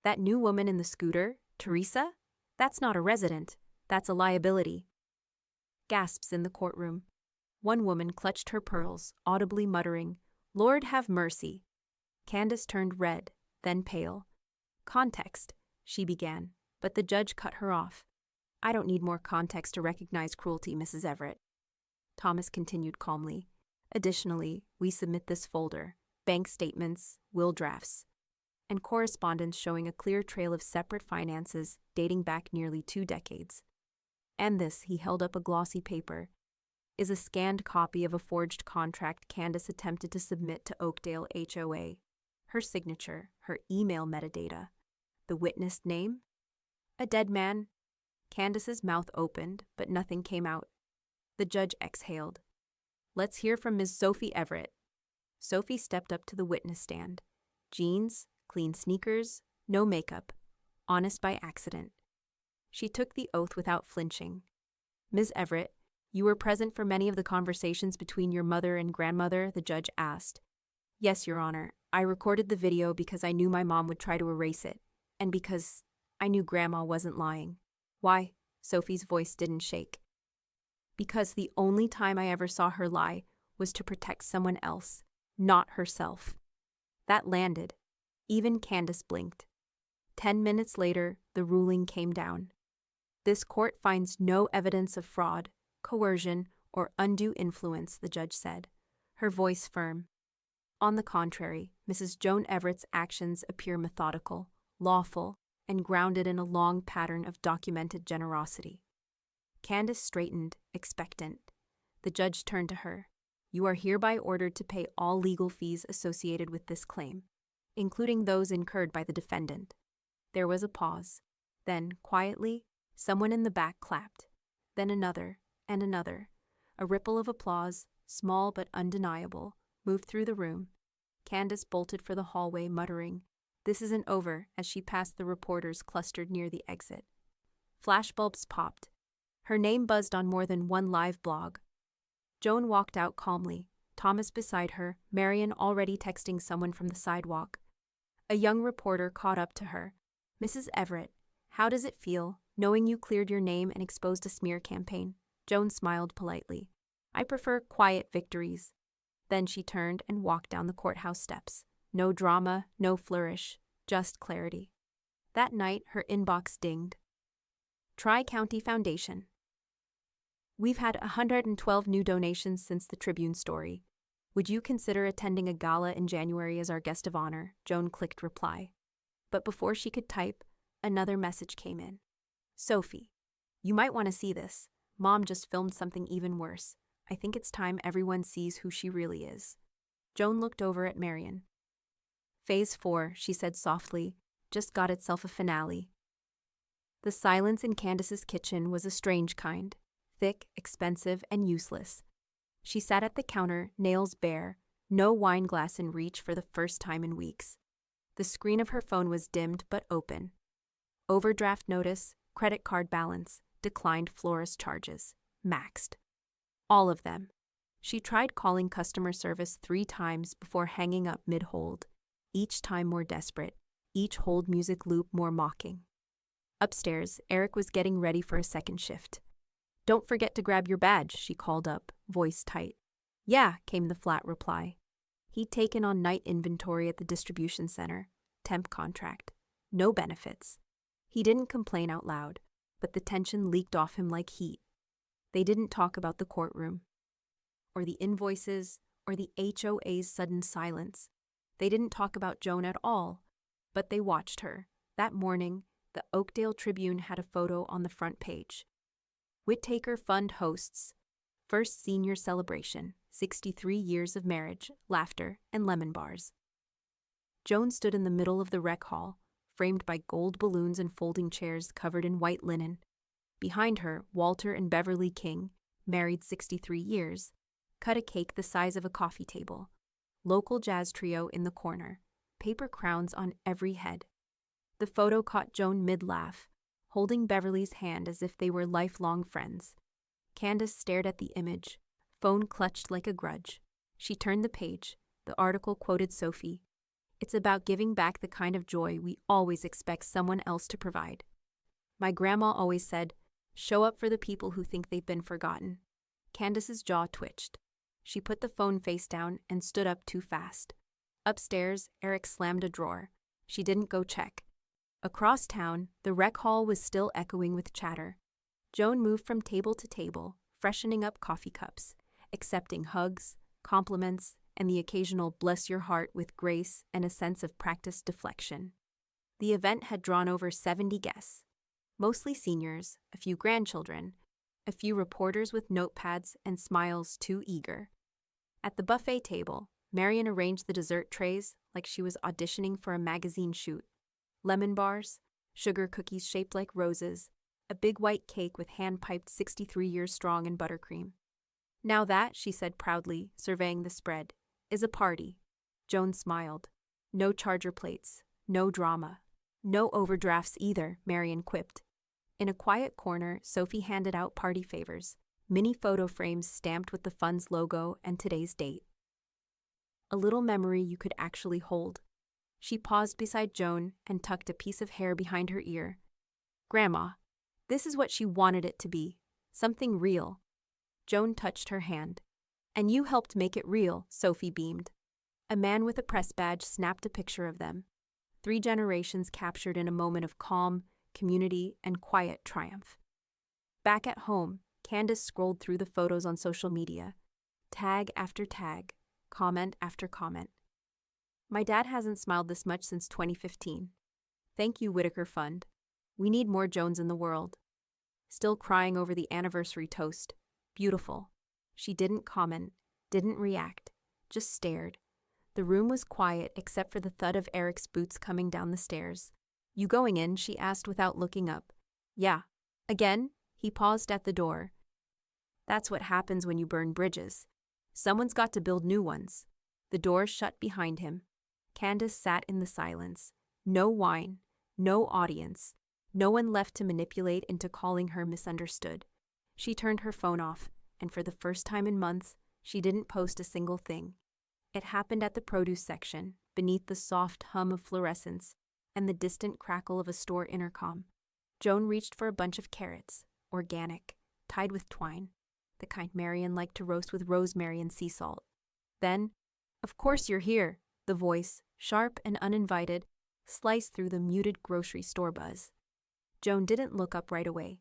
"That new woman in the scooter, Teresa? That's not a resident. That's a liability." Gasps in the courtroom. One woman clutched her pearls, audibly muttering, "Lord have mercy." Candace turned red, then pale. "Context," she began, but the judge cut her off. "I don't need more context to recognize cruelty, Mrs. Everett." Thomas continued calmly. "Additionally, we submit this folder, bank statements, will drafts, and correspondence showing a clear trail of separate finances dating back nearly 2 decades. And this," he held up a glossy paper, "is a scanned copy of a forged contract Candace attempted to submit to Oakdale HOA. Her signature, her email metadata. The witness name? A dead man." Candace's mouth opened, but nothing came out. The judge exhaled. "Let's hear from Ms. Sophie Everett." Sophie stepped up to the witness stand. Jeans, clean sneakers, no makeup. Honest by accident. She took the oath without flinching. "Ms. Everett, you were present for many of the conversations between your mother and grandmother?" the judge asked. "Yes, Your Honor. I recorded the video because I knew my mom would try to erase it, and because I knew Grandma wasn't lying." "Why?" Sophie's voice didn't shake. "Because the only time I ever saw her lie was to protect someone else, not herself." That landed. Even Candace blinked. 10 minutes later, the ruling came down. "This court finds no evidence of fraud, coercion, or undue influence," the judge said, her voice firm. "On the contrary, Mrs. Joan Everett's actions appear methodical, lawful, and grounded in a long pattern of documented generosity." Candace straightened, expectant. The judge turned to her. "You are hereby ordered to pay all legal fees associated with this claim, including those incurred by the defendant." There was a pause. Then, quietly, someone in the back clapped. Then another, and another. A ripple of applause, small but undeniable, moved through the room. Candace bolted for the hallway, muttering, "This isn't over," as she passed the reporters clustered near the exit. Flashbulbs popped. Her name buzzed on more than one live blog. Joan walked out calmly, Thomas beside her, Marion already texting someone from the sidewalk. A young reporter caught up to her. "Mrs. Everett, how does it feel, knowing you cleared your name and exposed a smear campaign?" Joan smiled politely. "I prefer quiet victories." Then she turned and walked down the courthouse steps. No drama, no flourish, just clarity. That night, her inbox dinged. Tri-County Foundation. "We've had 112 new donations since the Tribune story. Would you consider attending a gala in January as our guest of honor?" Joan clicked reply. But before she could type, another message came in. "Sophie, You might want to see this. Mom just filmed something even worse. I think it's time everyone sees who she really is. Joan looked over at Marion. Phase 4, she said softly, just got itself a finale. The silence in Candace's kitchen was a strange kind, thick, expensive, and useless. She sat at the counter, nails bare, no wine glass in reach for the first time in weeks. The screen of her phone was dimmed but open. Overdraft notice, credit card balance, declined florist charges, maxed. All of them. She tried calling customer service 3 times before hanging up mid-hold, each time more desperate, each hold music loop more mocking. Upstairs, Eric was getting ready for a second shift. Don't forget to grab your badge, she called up, voice tight. Yeah, came the flat reply. He'd taken on night inventory at the distribution center, temp contract, no benefits. He didn't complain out loud, but the tension leaked off him like heat. They didn't talk about the courtroom, or the invoices, or the HOA's sudden silence. They didn't talk about Joan at all, but they watched her. That morning, the Oakdale Tribune had a photo on the front page. Whittaker Fund hosts first senior celebration, 63 years of marriage, laughter, and lemon bars. Joan stood in the middle of the rec hall, framed by gold balloons and folding chairs covered in white linen. Behind her, Walter and Beverly King, married 63 years, cut a cake the size of a coffee table. Local jazz trio in the corner, paper crowns on every head. The photo caught Joan mid-laugh, holding Beverly's hand as if they were lifelong friends. Candace stared at the image, phone clutched like a grudge. She turned the page. The article quoted Sophie. It's about giving back the kind of joy we always expect someone else to provide. My grandma always said, show up for the people who think they've been forgotten. Candace's jaw twitched. She put the phone face down and stood up too fast. Upstairs, Eric slammed a drawer. She didn't go check. Across town, the rec hall was still echoing with chatter. Joan moved from table to table, freshening up coffee cups, accepting hugs, compliments, and the occasional bless your heart with grace and a sense of practiced deflection. The event had drawn over 70 guests, mostly seniors, a few grandchildren, a few reporters with notepads and smiles too eager. At the buffet table, Marion arranged the dessert trays like she was auditioning for a magazine shoot. Lemon bars, sugar cookies shaped like roses, a big white cake with hand-piped 63 years strong and buttercream. Now that, she said proudly, surveying the spread, is a party. Joan smiled. No charger plates, no drama. No overdrafts either, Marion quipped. In a quiet corner, Sophie handed out party favors, mini photo frames stamped with the fund's logo and today's date. A little memory you could actually hold. She paused beside Joan and tucked a piece of hair behind her ear. Grandma, this is what she wanted it to be. Something real. Joan touched her hand. And you helped make it real, Sophie beamed. A man with a press badge snapped a picture of them. 3 generations captured in a moment of calm, community, and quiet triumph. Back at home, Candace scrolled through the photos on social media. Tag after tag, comment after comment. My dad hasn't smiled this much since 2015. Thank you, Whittaker Fund. We need more Joans in the world. Still crying over the anniversary toast. Beautiful. She didn't comment, didn't react, just stared. The room was quiet except for the thud of Eric's boots coming down the stairs. You going in? She asked without looking up. Yeah. Again? He paused at the door. That's what happens when you burn bridges. Someone's got to build new ones. The door shut behind him. Candace sat in the silence. No wine, no audience, no one left to manipulate into calling her misunderstood. She turned her phone off, and for the first time in months, she didn't post a single thing. It happened at the produce section, beneath the soft hum of fluorescence and the distant crackle of a store intercom. Joan reached for a bunch of carrots, organic, tied with twine, the kind Marion liked to roast with rosemary and sea salt. Then, of course you're here, the voice, sharp and uninvited, sliced through the muted grocery store buzz. Joan didn't look up right away.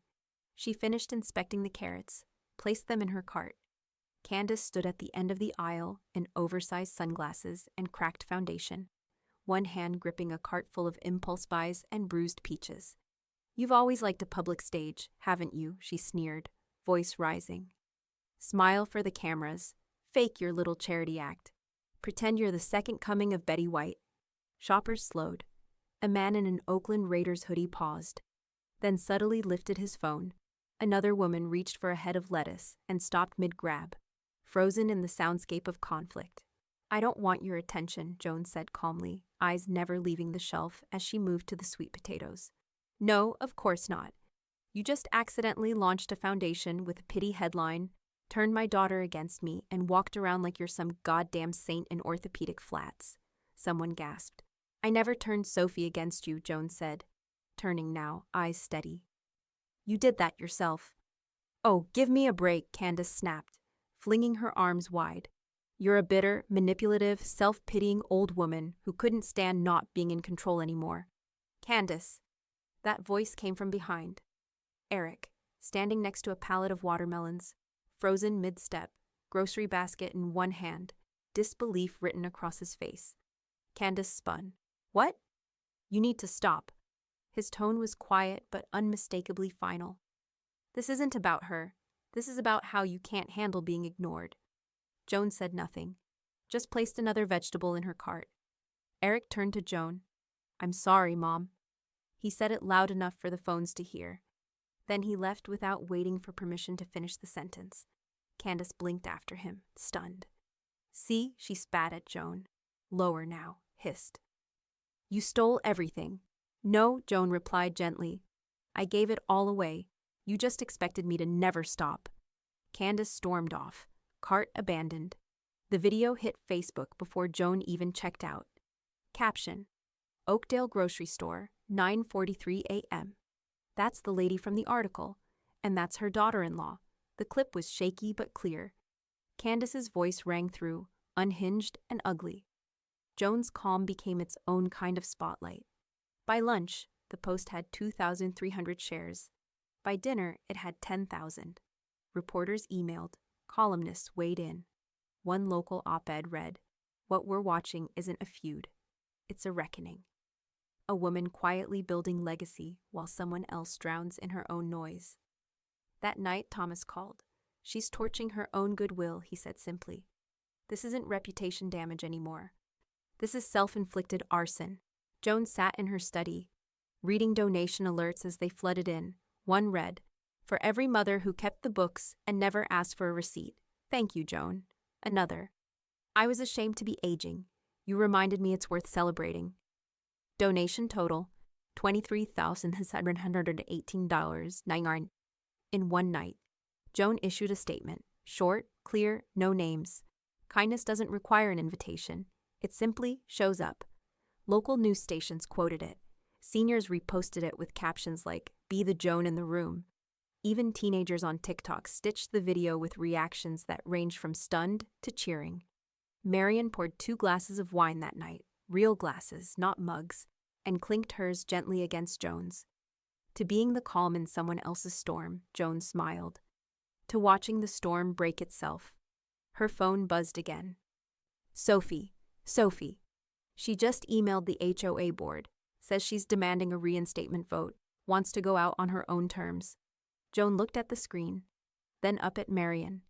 She finished inspecting the carrots, placed them in her cart. Candace stood at the end of the aisle in oversized sunglasses and cracked foundation, one hand gripping a cart full of impulse buys and bruised peaches. You've always liked a public stage, haven't you? She sneered, voice rising. Smile for the cameras. Fake your little charity act. Pretend you're the second coming of Betty White. Shoppers slowed. A man in an Oakland Raiders hoodie paused, then subtly lifted his phone. Another woman reached for a head of lettuce and stopped mid-grab, frozen in the soundscape of conflict. I don't want your attention, Joan said calmly, eyes never leaving the shelf as she moved to the sweet potatoes. No, of course not. You just accidentally launched a foundation with a pity headline, turned my daughter against me, and walked around like you're some goddamn saint in orthopedic flats. Someone gasped. I never turned Sophie against you, Joan said, turning now, eyes steady. You did that yourself. Oh, give me a break, Candace snapped, flinging her arms wide. You're a bitter, manipulative, self-pitying old woman who couldn't stand not being in control anymore. Candace. That voice came from behind. Eric, standing next to a pallet of watermelons, frozen mid-step, grocery basket in one hand, disbelief written across his face. Candace spun. What? You need to stop. His tone was quiet but unmistakably final. This isn't about her. This is about how you can't handle being ignored. Joan said nothing, just placed another vegetable in her cart. Eric turned to Joan. I'm sorry, Mom. He said it loud enough for the phones to hear. Then he left without waiting for permission to finish the sentence. Candace blinked after him, stunned. See, she spat at Joan. Lower now, hissed. You stole everything. No, Joan replied gently. I gave it all away. You just expected me to never stop. Candace stormed off, cart abandoned. The video hit Facebook before Joan even checked out. Caption: Oakdale grocery store, 9:43 a.m. That's the lady from the article, and that's her daughter-in-law. The clip was shaky but clear. Candace's voice rang through, unhinged and ugly. Joan's calm became its own kind of spotlight. By lunch, the post had 2,300 shares. By dinner, it had 10,000. Reporters emailed. Columnists weighed in. One local op-ed read, What we're watching isn't a feud. It's a reckoning. A woman quietly building legacy while someone else drowns in her own noise. That night, Thomas called. She's torching her own goodwill, he said simply. This isn't reputation damage anymore. This is self-inflicted arson. Joan sat in her study, reading donation alerts as they flooded in. One read, For every mother who kept the books and never asked for a receipt. Thank you, Joan. Another, I was ashamed to be aging. You reminded me it's worth celebrating. Donation total, $23,718.99. In one night, Joan issued a statement. Short, clear, no names. Kindness doesn't require an invitation. It simply shows up. Local news stations quoted it. Seniors reposted it with captions like, Be the Joan in the room. Even teenagers on TikTok stitched the video with reactions that ranged from stunned to cheering. Marion poured 2 glasses of wine that night, real glasses, not mugs, and clinked hers gently against Joan's. To being the calm in someone else's storm, Joan smiled. To watching the storm break itself. Her phone buzzed again. Sophie. She just emailed the HOA board, says she's demanding a reinstatement vote, wants to go out on her own terms. Joan looked at the screen, then up at Marion.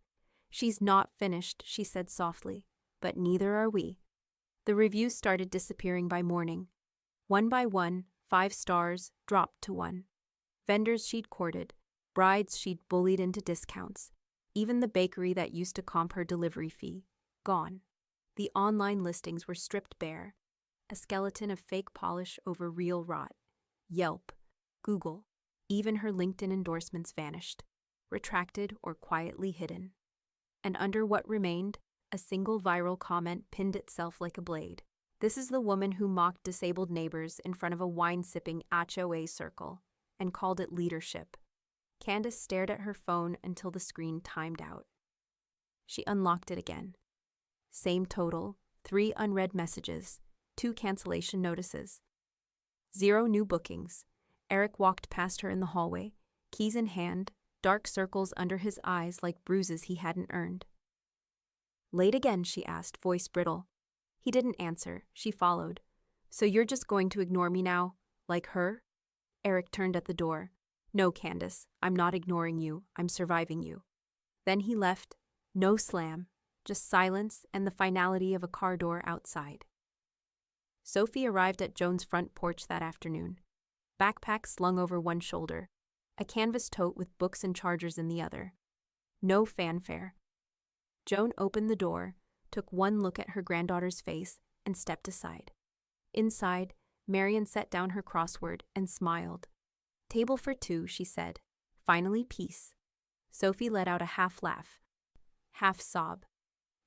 She's not finished, she said softly, but neither are we. The reviews started disappearing by morning. One by one, 5 stars dropped to 1. Vendors she'd courted, brides she'd bullied into discounts, even the bakery that used to comp her delivery fee, gone. The online listings were stripped bare, a skeleton of fake polish over real rot. Yelp, Google, even her LinkedIn endorsements vanished, retracted or quietly hidden. And under what remained, a single viral comment pinned itself like a blade. This is the woman who mocked disabled neighbors in front of a wine-sipping HOA circle and called it leadership. Candace stared at her phone until the screen timed out. She unlocked it again. Same total, 3 unread messages, 2 cancellation notices. 0 new bookings. Eric walked past her in the hallway, keys in hand, dark circles under his eyes like bruises he hadn't earned. Late again, she asked, voice brittle. He didn't answer. She followed. So you're just going to ignore me now? Like her? Eric turned at the door. No, Candace, I'm not ignoring you. I'm surviving you. Then he left. No slam, just silence and the finality of a car door outside. Sophie arrived at Joan's front porch that afternoon. Backpack slung over one shoulder, a canvas tote with books and chargers in the other. No fanfare. Joan opened the door, took one look at her granddaughter's face, and stepped aside. Inside, Marian set down her crossword and smiled. Table for two, she said. Finally, peace. Sophie let out a half laugh, half sob.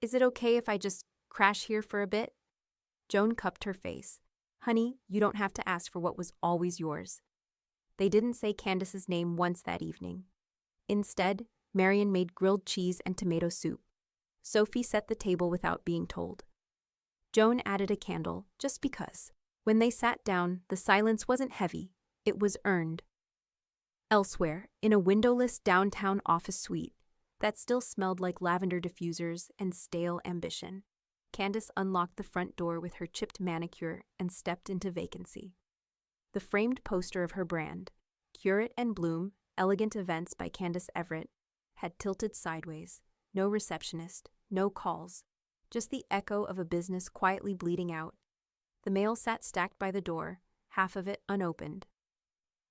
Is it okay if I just crash here for a bit? Joan cupped her face. Honey, you don't have to ask for what was always yours. They didn't say Candace's name once that evening. Instead, Marian made grilled cheese and tomato soup. Sophie set the table without being told. Joan added a candle, just because. When they sat down, the silence wasn't heavy, it was earned. Elsewhere, in a windowless downtown office suite that still smelled like lavender diffusers and stale ambition, Candace unlocked the front door with her chipped manicure and stepped into vacancy. The framed poster of her brand, Curate and Bloom, Elegant Events by Candace Everett, had tilted sideways. No receptionist, no calls, just the echo of a business quietly bleeding out. The mail sat stacked by the door, half of it unopened.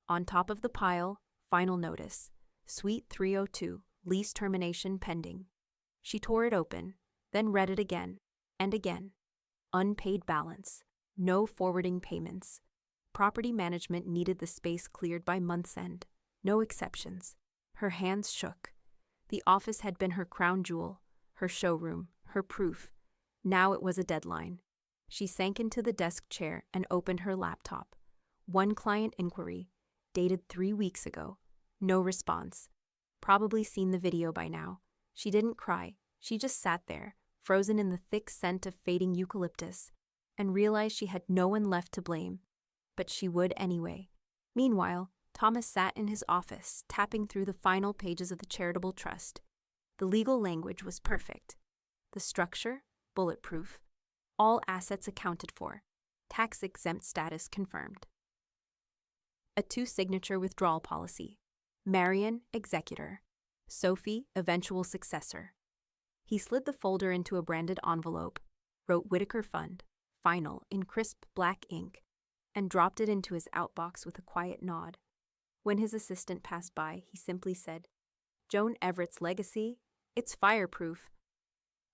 On top of the pile, final notice, Suite 302, lease termination pending. She tore it open, then read it again, and again. Unpaid balance, no forwarding payments. Property management needed the space cleared by month's end. No exceptions. Her hands shook. The office had been her crown jewel, her showroom, her proof. Now it was a deadline. She sank into the desk chair and opened her laptop. One client inquiry, dated 3 weeks ago. No response. Probably seen the video by now. She didn't cry. She just sat there, frozen in the thick scent of fading eucalyptus, and realized she had no one left to blame. But she would anyway. Meanwhile, Thomas sat in his office, tapping through the final pages of the charitable trust. The legal language was perfect. The structure, bulletproof. All assets accounted for. Tax-exempt status confirmed. A two-signature withdrawal policy. Marian, executor. Sophie, eventual successor. He slid the folder into a branded envelope, wrote Whitaker Fund, final, in crisp black ink, and dropped it into his outbox with a quiet nod. When his assistant passed by, he simply said, Joan Everett's legacy? It's fireproof.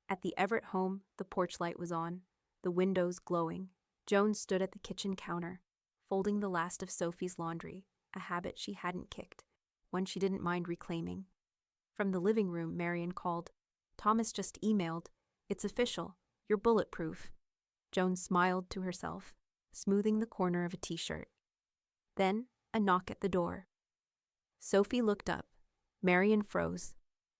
At the Everett home, the porch light was on, the windows glowing. Joan stood at the kitchen counter, folding the last of Sophie's laundry, a habit she hadn't kicked, one she didn't mind reclaiming. From the living room, Marian called, Thomas just emailed. It's official. You're bulletproof. Joan smiled to herself, smoothing the corner of a t-shirt. Then, a knock at the door. Sophie looked up. Marian froze.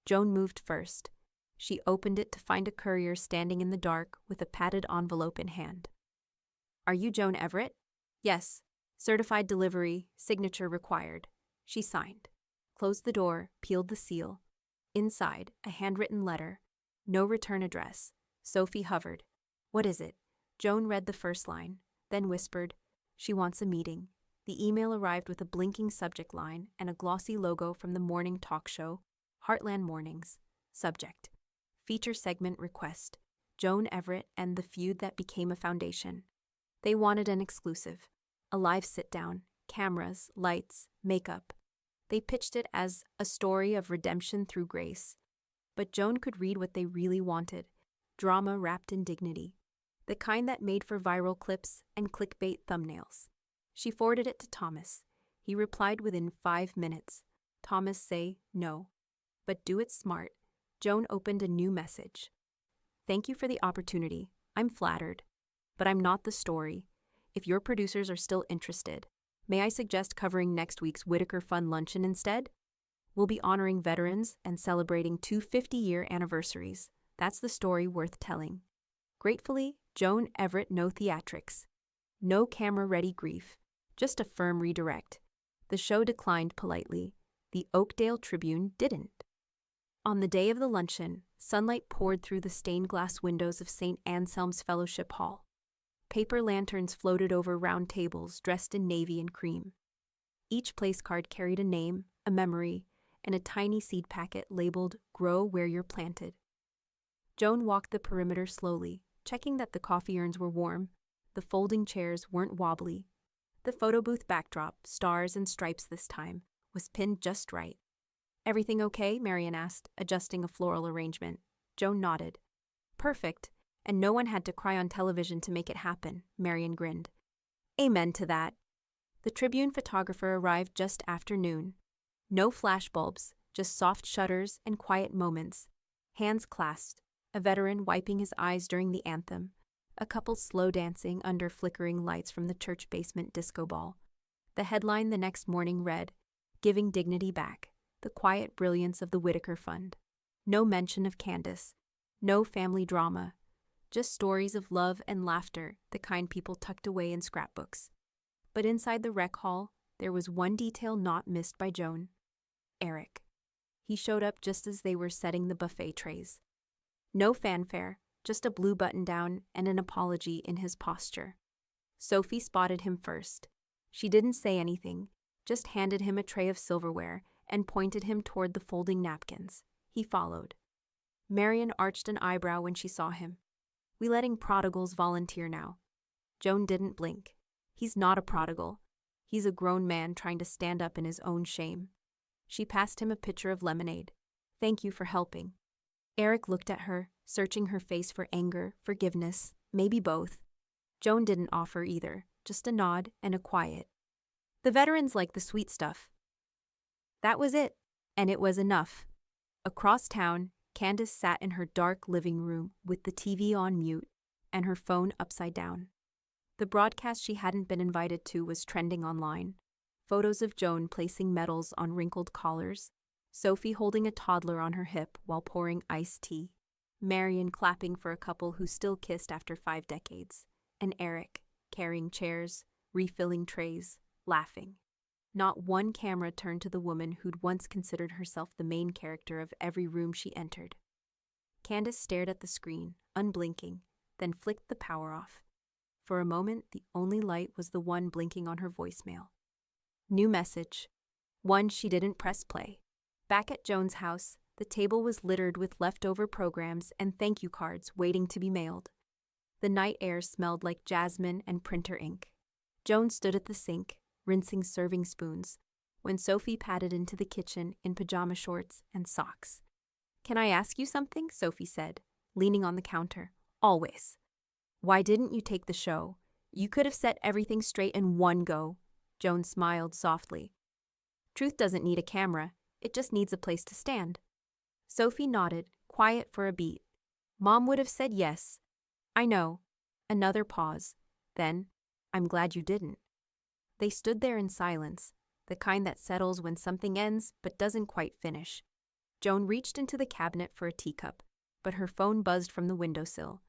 Joan moved first. She opened it to find a courier standing in the dark with a padded envelope in hand. Are you Joan Everett? Yes. Certified delivery, signature required. She signed. Closed the door, peeled the seal. Inside, a handwritten letter. No return address. Sophie hovered. What is it? Joan read the first line, then whispered, She wants a meeting. The email arrived with a blinking subject line and a glossy logo from the morning talk show, Heartland Mornings. Subject: Feature segment request. Joan Everett and the feud that became a foundation. They wanted an exclusive. A live sit-down, cameras, lights, makeup. They pitched it as a story of redemption through grace. But Joan could read what they really wanted. Drama wrapped in dignity. The kind that made for viral clips and clickbait thumbnails. She forwarded it to Thomas. He replied within 5 minutes. Thomas say no. But do it smart. Joan opened a new message. Thank you for the opportunity. I'm flattered. But I'm not the story. If your producers are still interested, may I suggest covering next week's Whitaker Fund luncheon instead? We'll be honoring veterans and celebrating 2 50-year anniversaries. That's the story worth telling. Gratefully, Joan Everett. No theatrics. No camera-ready grief. Just a firm redirect. The show declined politely. The Oakdale Tribune didn't. On the day of the luncheon, sunlight poured through the stained glass windows of St. Anselm's Fellowship Hall. Paper lanterns floated over round tables dressed in navy and cream. Each place card carried a name, a memory, and a tiny seed packet labeled "Grow Where You're Planted." Joan walked the perimeter slowly, checking that the coffee urns were warm, the folding chairs weren't wobbly. The photo booth backdrop, stars and stripes this time, was pinned just right. "Everything okay?" Marian asked, adjusting a floral arrangement. Joan nodded. "Perfect, and no one had to cry on television to make it happen," Marian grinned. "Amen to that." The Tribune photographer arrived just after noon. No flashbulbs, just soft shutters and quiet moments. Hands clasped, a veteran wiping his eyes during the anthem, a couple slow dancing under flickering lights from the church basement disco ball. The headline the next morning read, "Giving Dignity Back, the Quiet Brilliance of the Whitaker Fund." No mention of Candace, no family drama, just stories of love and laughter, the kind people tucked away in scrapbooks. But inside the rec hall, there was one detail not missed by Joan. Eric. He showed up just as they were setting the buffet trays. No fanfare, just a blue button-down and an apology in his posture. Sophie spotted him first. She didn't say anything, just handed him a tray of silverware and pointed him toward the folding napkins. He followed. Marian arched an eyebrow when she saw him. "We letting prodigals volunteer now?" Joan didn't blink. "He's not a prodigal. He's a grown man trying to stand up in his own shame." She passed him a pitcher of lemonade. "Thank you for helping." Eric looked at her, searching her face for anger, forgiveness, maybe both. Joan didn't offer either, just a nod and a quiet. "The veterans like the sweet stuff." That was it, and it was enough. Across town, Candace sat in her dark living room with the TV on mute and her phone upside down. The broadcast she hadn't been invited to was trending online. Photos of Joan placing medals on wrinkled collars, Sophie holding a toddler on her hip while pouring iced tea, Marian clapping for a couple who still kissed after 5 decades, and Eric carrying chairs, refilling trays, laughing. Not one camera turned to the woman who'd once considered herself the main character of every room she entered. Candace stared at the screen, unblinking, then flicked the power off. For a moment, the only light was the one blinking on her voicemail. New message. One she didn't press play. Back at Joan's house, the table was littered with leftover programs and thank you cards waiting to be mailed. The night air smelled like jasmine and printer ink. Joan stood at the sink, rinsing serving spoons, when Sophie padded into the kitchen in pajama shorts and socks. "Can I ask you something?" Sophie said, leaning on the counter. "Always." "Why didn't you take the show? You could have set everything straight in one go." Joan smiled softly. "Truth doesn't need a camera. It just needs a place to stand." Sophie nodded, quiet for a beat. "Mom would have said yes." "I know." Another pause. Then, "I'm glad you didn't." They stood there in silence, the kind that settles when something ends but doesn't quite finish. Joan reached into the cabinet for a teacup, but her phone buzzed from the windowsill.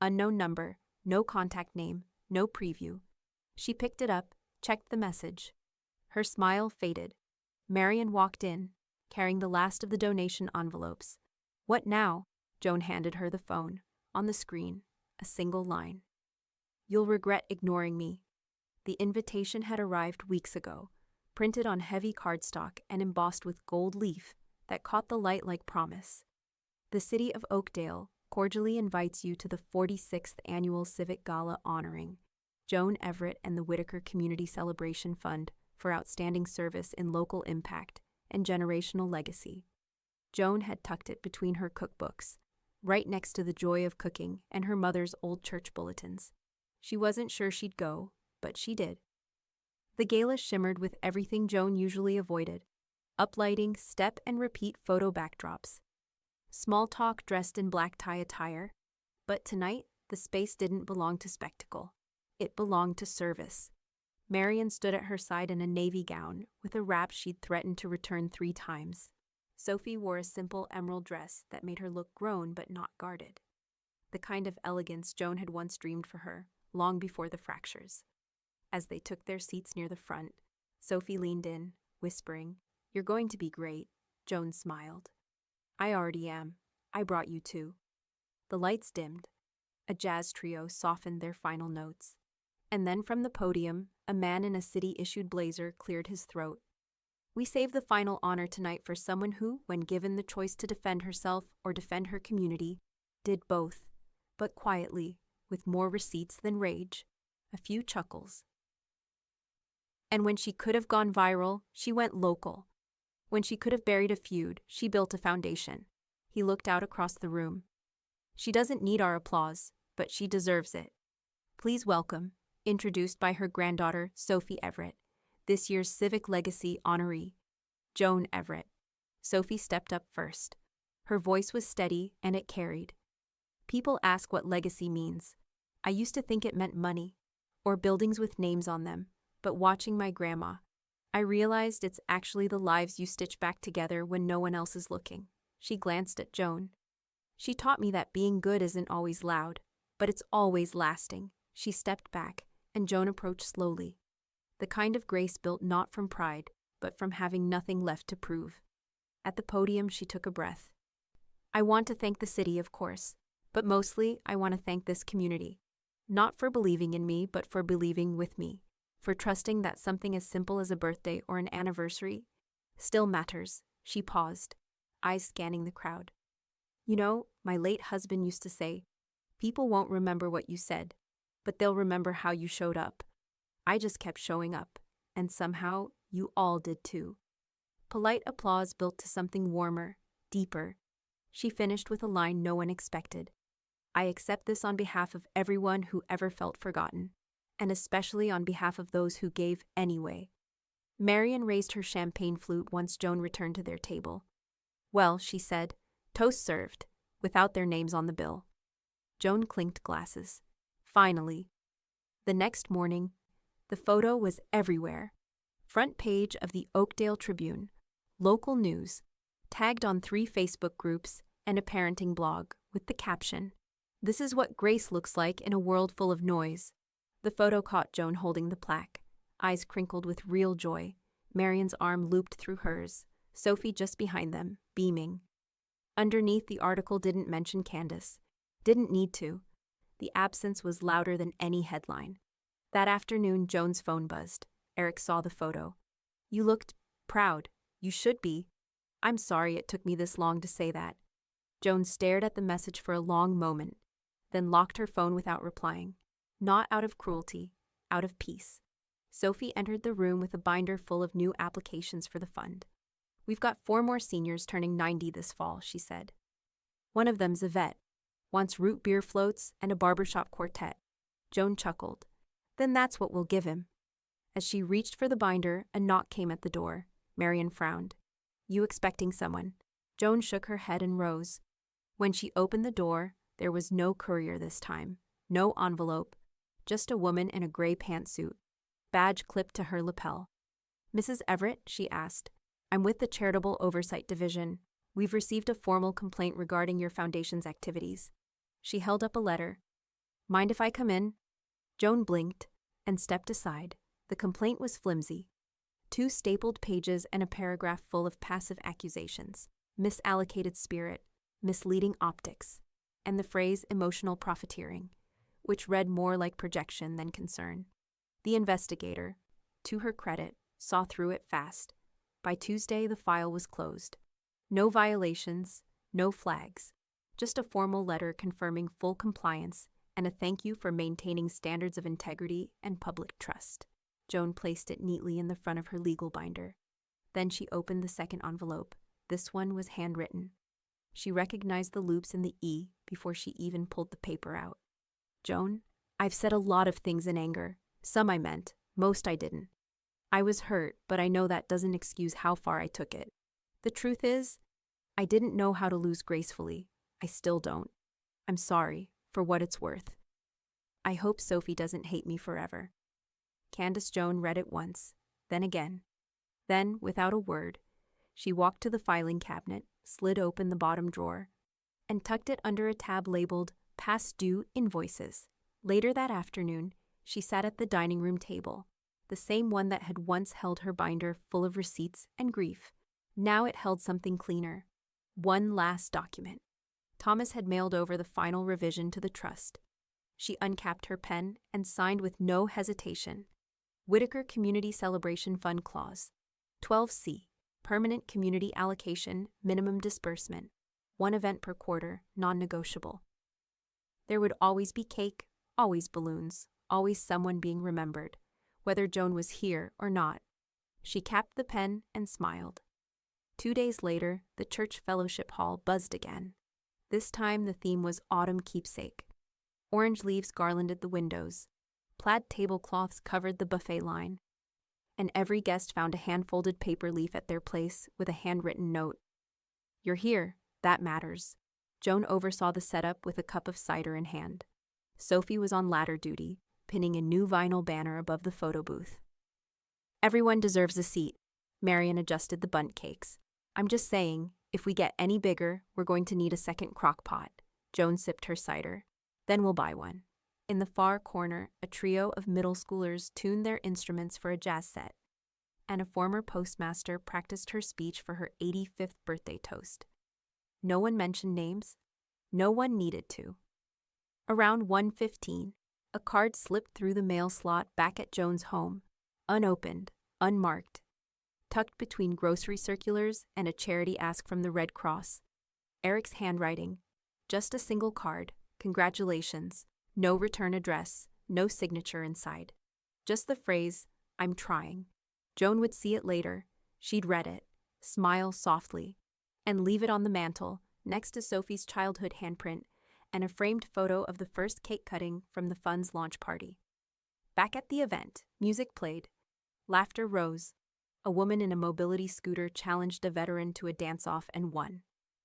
Unknown number, no contact name, no preview. She picked it up, checked the message. Her smile faded. Marian walked in, carrying the last of the donation envelopes. "What now?" Joan handed her the phone. On the screen, a single line. "You'll regret ignoring me." The invitation had arrived weeks ago, printed on heavy cardstock and embossed with gold leaf that caught the light like promise. The city of Oakdale cordially invites you to the 46th Annual Civic Gala honoring Joan Everett and the Whitaker Community Celebration Fund for outstanding service in local impact and generational legacy. Joan had tucked it between her cookbooks, right next to the joy of cooking and her mother's old church bulletins. She wasn't sure she'd go, but she did. The gala shimmered with everything Joan usually avoided: uplighting, step and repeat photo backdrops, small talk dressed in black tie attire. But tonight, the space didn't belong to spectacle. It belonged to service. Marian stood at her side in a navy gown with a wrap she'd threatened to return 3 times. Sophie wore a simple emerald dress that made her look grown but not guarded. The kind of elegance Joan had once dreamed for her, long before the fractures. As they took their seats near the front, Sophie leaned in, whispering, "You're going to be great." Joan smiled. "I already am. I brought you too." The lights dimmed. A jazz trio softened their final notes. And then from the podium, a man in a city-issued blazer cleared his throat. We save the final honor tonight for someone who, when given the choice to defend herself or defend her community, did both, but quietly, with more receipts than rage. A few chuckles. And when she could have gone viral, she went local. When she could have buried a feud, she built a foundation. He looked out across the room. She doesn't need our applause, but she deserves it. Please welcome, introduced by her granddaughter, Sophie Everett, this year's Civic Legacy honoree, Joan Everett. Sophie stepped up first. Her voice was steady and it carried. People ask what legacy means. I used to think it meant money, or buildings with names on them, but watching my grandma, I realized it's actually the lives you stitch back together when no one else is looking. She glanced at Joan. She taught me that being good isn't always loud, but it's always lasting. She stepped back, and Joan approached slowly. The kind of grace built not from pride, but from having nothing left to prove. At the podium, she took a breath. I want to thank the city, of course, but mostly I want to thank this community. Not for believing in me, but for believing with me. For trusting that something as simple as a birthday or an anniversary still matters. She paused, eyes scanning the crowd. You know, my late husband used to say, people won't remember what you said, but they'll remember how you showed up. I just kept showing up, and somehow you all did too. Polite applause built to something warmer, deeper. She finished with a line no one expected. I accept this on behalf of everyone who ever felt forgotten, and especially on behalf of those who gave anyway. Marian raised her champagne flute once Joan returned to their table. Well, she said, toast served, without their names on the bill. Joan clinked glasses. Finally. The next morning, the photo was everywhere. Front page of the Oakdale Tribune, local news, tagged on 3 Facebook groups and a parenting blog, with the caption, "This is what grace looks like in a world full of noise." The photo caught Joan holding the plaque, eyes crinkled with real joy. Marian's arm looped through hers, Sophie just behind them, beaming. Underneath, the article didn't mention Candace. Didn't need to. The absence was louder than any headline. That afternoon, Joan's phone buzzed. Eric saw the photo. You looked proud. You should be. I'm sorry it took me this long to say that. Joan stared at the message for a long moment, then locked her phone without replying. Not out of cruelty, out of peace. Sophie entered the room with a binder full of new applications for the fund. We've got 4 more seniors turning 90 this fall, she said. One of them's a vet, wants root beer floats and a barbershop quartet. Joan chuckled. Then that's what we'll give him. As she reached for the binder, a knock came at the door. Marian frowned. You expecting someone? Joan shook her head and rose. When she opened the door, there was no courier this time, no envelope, just a woman in a gray pantsuit, badge clipped to her lapel. Mrs. Everett, she asked, I'm with the Charitable Oversight Division. We've received a formal complaint regarding your foundation's activities. She held up a letter. Mind if I come in? Joan blinked and stepped aside. The complaint was flimsy. 2 stapled pages and a paragraph full of passive accusations, misallocated spirit, misleading optics, and the phrase emotional profiteering, which read more like projection than concern. The investigator, to her credit, saw through it fast. By Tuesday, the file was closed. No violations, no flags, just a formal letter confirming full compliance and a thank you for maintaining standards of integrity and public trust. Joan placed it neatly in the front of her legal binder. Then she opened the second envelope. This one was handwritten. She recognized the loops in the E before she even pulled the paper out. Joan, I've said a lot of things in anger. Some I meant, most I didn't. I was hurt, but I know that doesn't excuse how far I took it. The truth is, I didn't know how to lose gracefully. I still don't. I'm sorry, for what it's worth. I hope Sophie doesn't hate me forever. Candace Joan read it once, then again. Then, without a word, she walked to the filing cabinet, slid open the bottom drawer, and tucked it under a tab labeled Past Due Invoices. Later that afternoon, she sat at the dining room table, the same one that had once held her binder full of receipts and grief. Now it held something cleaner. One last document. Thomas had mailed over the final revision to the trust. She uncapped her pen and signed with no hesitation. Whitaker Community Celebration Fund Clause. 12C. Permanent Community Allocation, Minimum Disbursement. 1 event per quarter, non-negotiable. There would always be cake, always balloons, always someone being remembered, whether Joan was here or not. She capped the pen and smiled. 2 days later, the church fellowship hall buzzed again. This time the theme was Autumn Keepsake. Orange leaves garlanded the windows. Plaid tablecloths covered the buffet line. And every guest found a hand-folded paper leaf at their place with a handwritten note. "You're here, that matters." Joan oversaw the setup with a cup of cider in hand. Sophie was on ladder duty, pinning a new vinyl banner above the photo booth. "Everyone deserves a seat." Marian adjusted the bundt cakes. "I'm just saying, if we get any bigger, we're going to need a second crock pot." Joan sipped her cider. "Then we'll buy one." In the far corner, a trio of middle schoolers tuned their instruments for a jazz set, and a former postmaster practiced her speech for her 85th birthday toast. No one mentioned names. No one needed to. Around 1:15, a card slipped through the mail slot back at Joan's home, unopened, unmarked, tucked between grocery circulars and a charity ask from the Red Cross. Eric's handwriting. Just a single card. Congratulations. No return address. No signature inside. Just the phrase, "I'm trying." Joan would see it later. She'd read it, smile softly, and leave it on the mantel next to Sophie's childhood handprint and a framed photo of the first cake cutting from the fund's launch party. Back at the event, music played. Laughter rose. A woman in a mobility scooter challenged a veteran to a dance-off and won.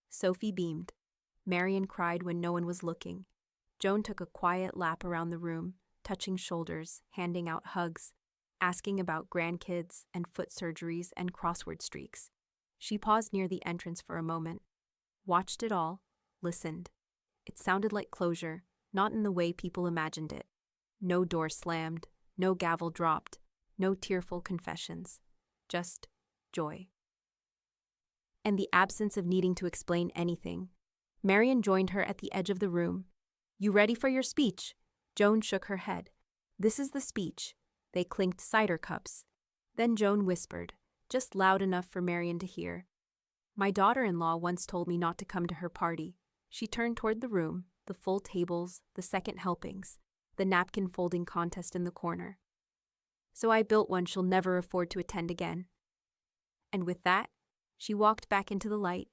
Sophie beamed. Marian cried when no one was looking. Joan took a quiet lap around the room, touching shoulders, handing out hugs, asking about grandkids and foot surgeries and crossword streaks. She paused near the entrance for a moment, watched it all, listened. It sounded like closure, not in the way people imagined it. No door slammed, no gavel dropped, no tearful confessions. Just joy. And the absence of needing to explain anything. Marian joined her at the edge of the room. "You ready for your speech?" Joan shook her head. "This is the speech." They clinked cider cups. Then Joan whispered, just loud enough for Marian to hear. "My daughter-in-law once told me not to come to her party." She turned toward the room, the full tables, the second helpings, the napkin folding contest in the corner. "So I built one she'll never afford to attend again." And with that, she walked back into the light,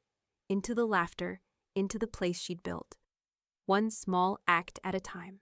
into the laughter, into the place she'd built. One small act at a time.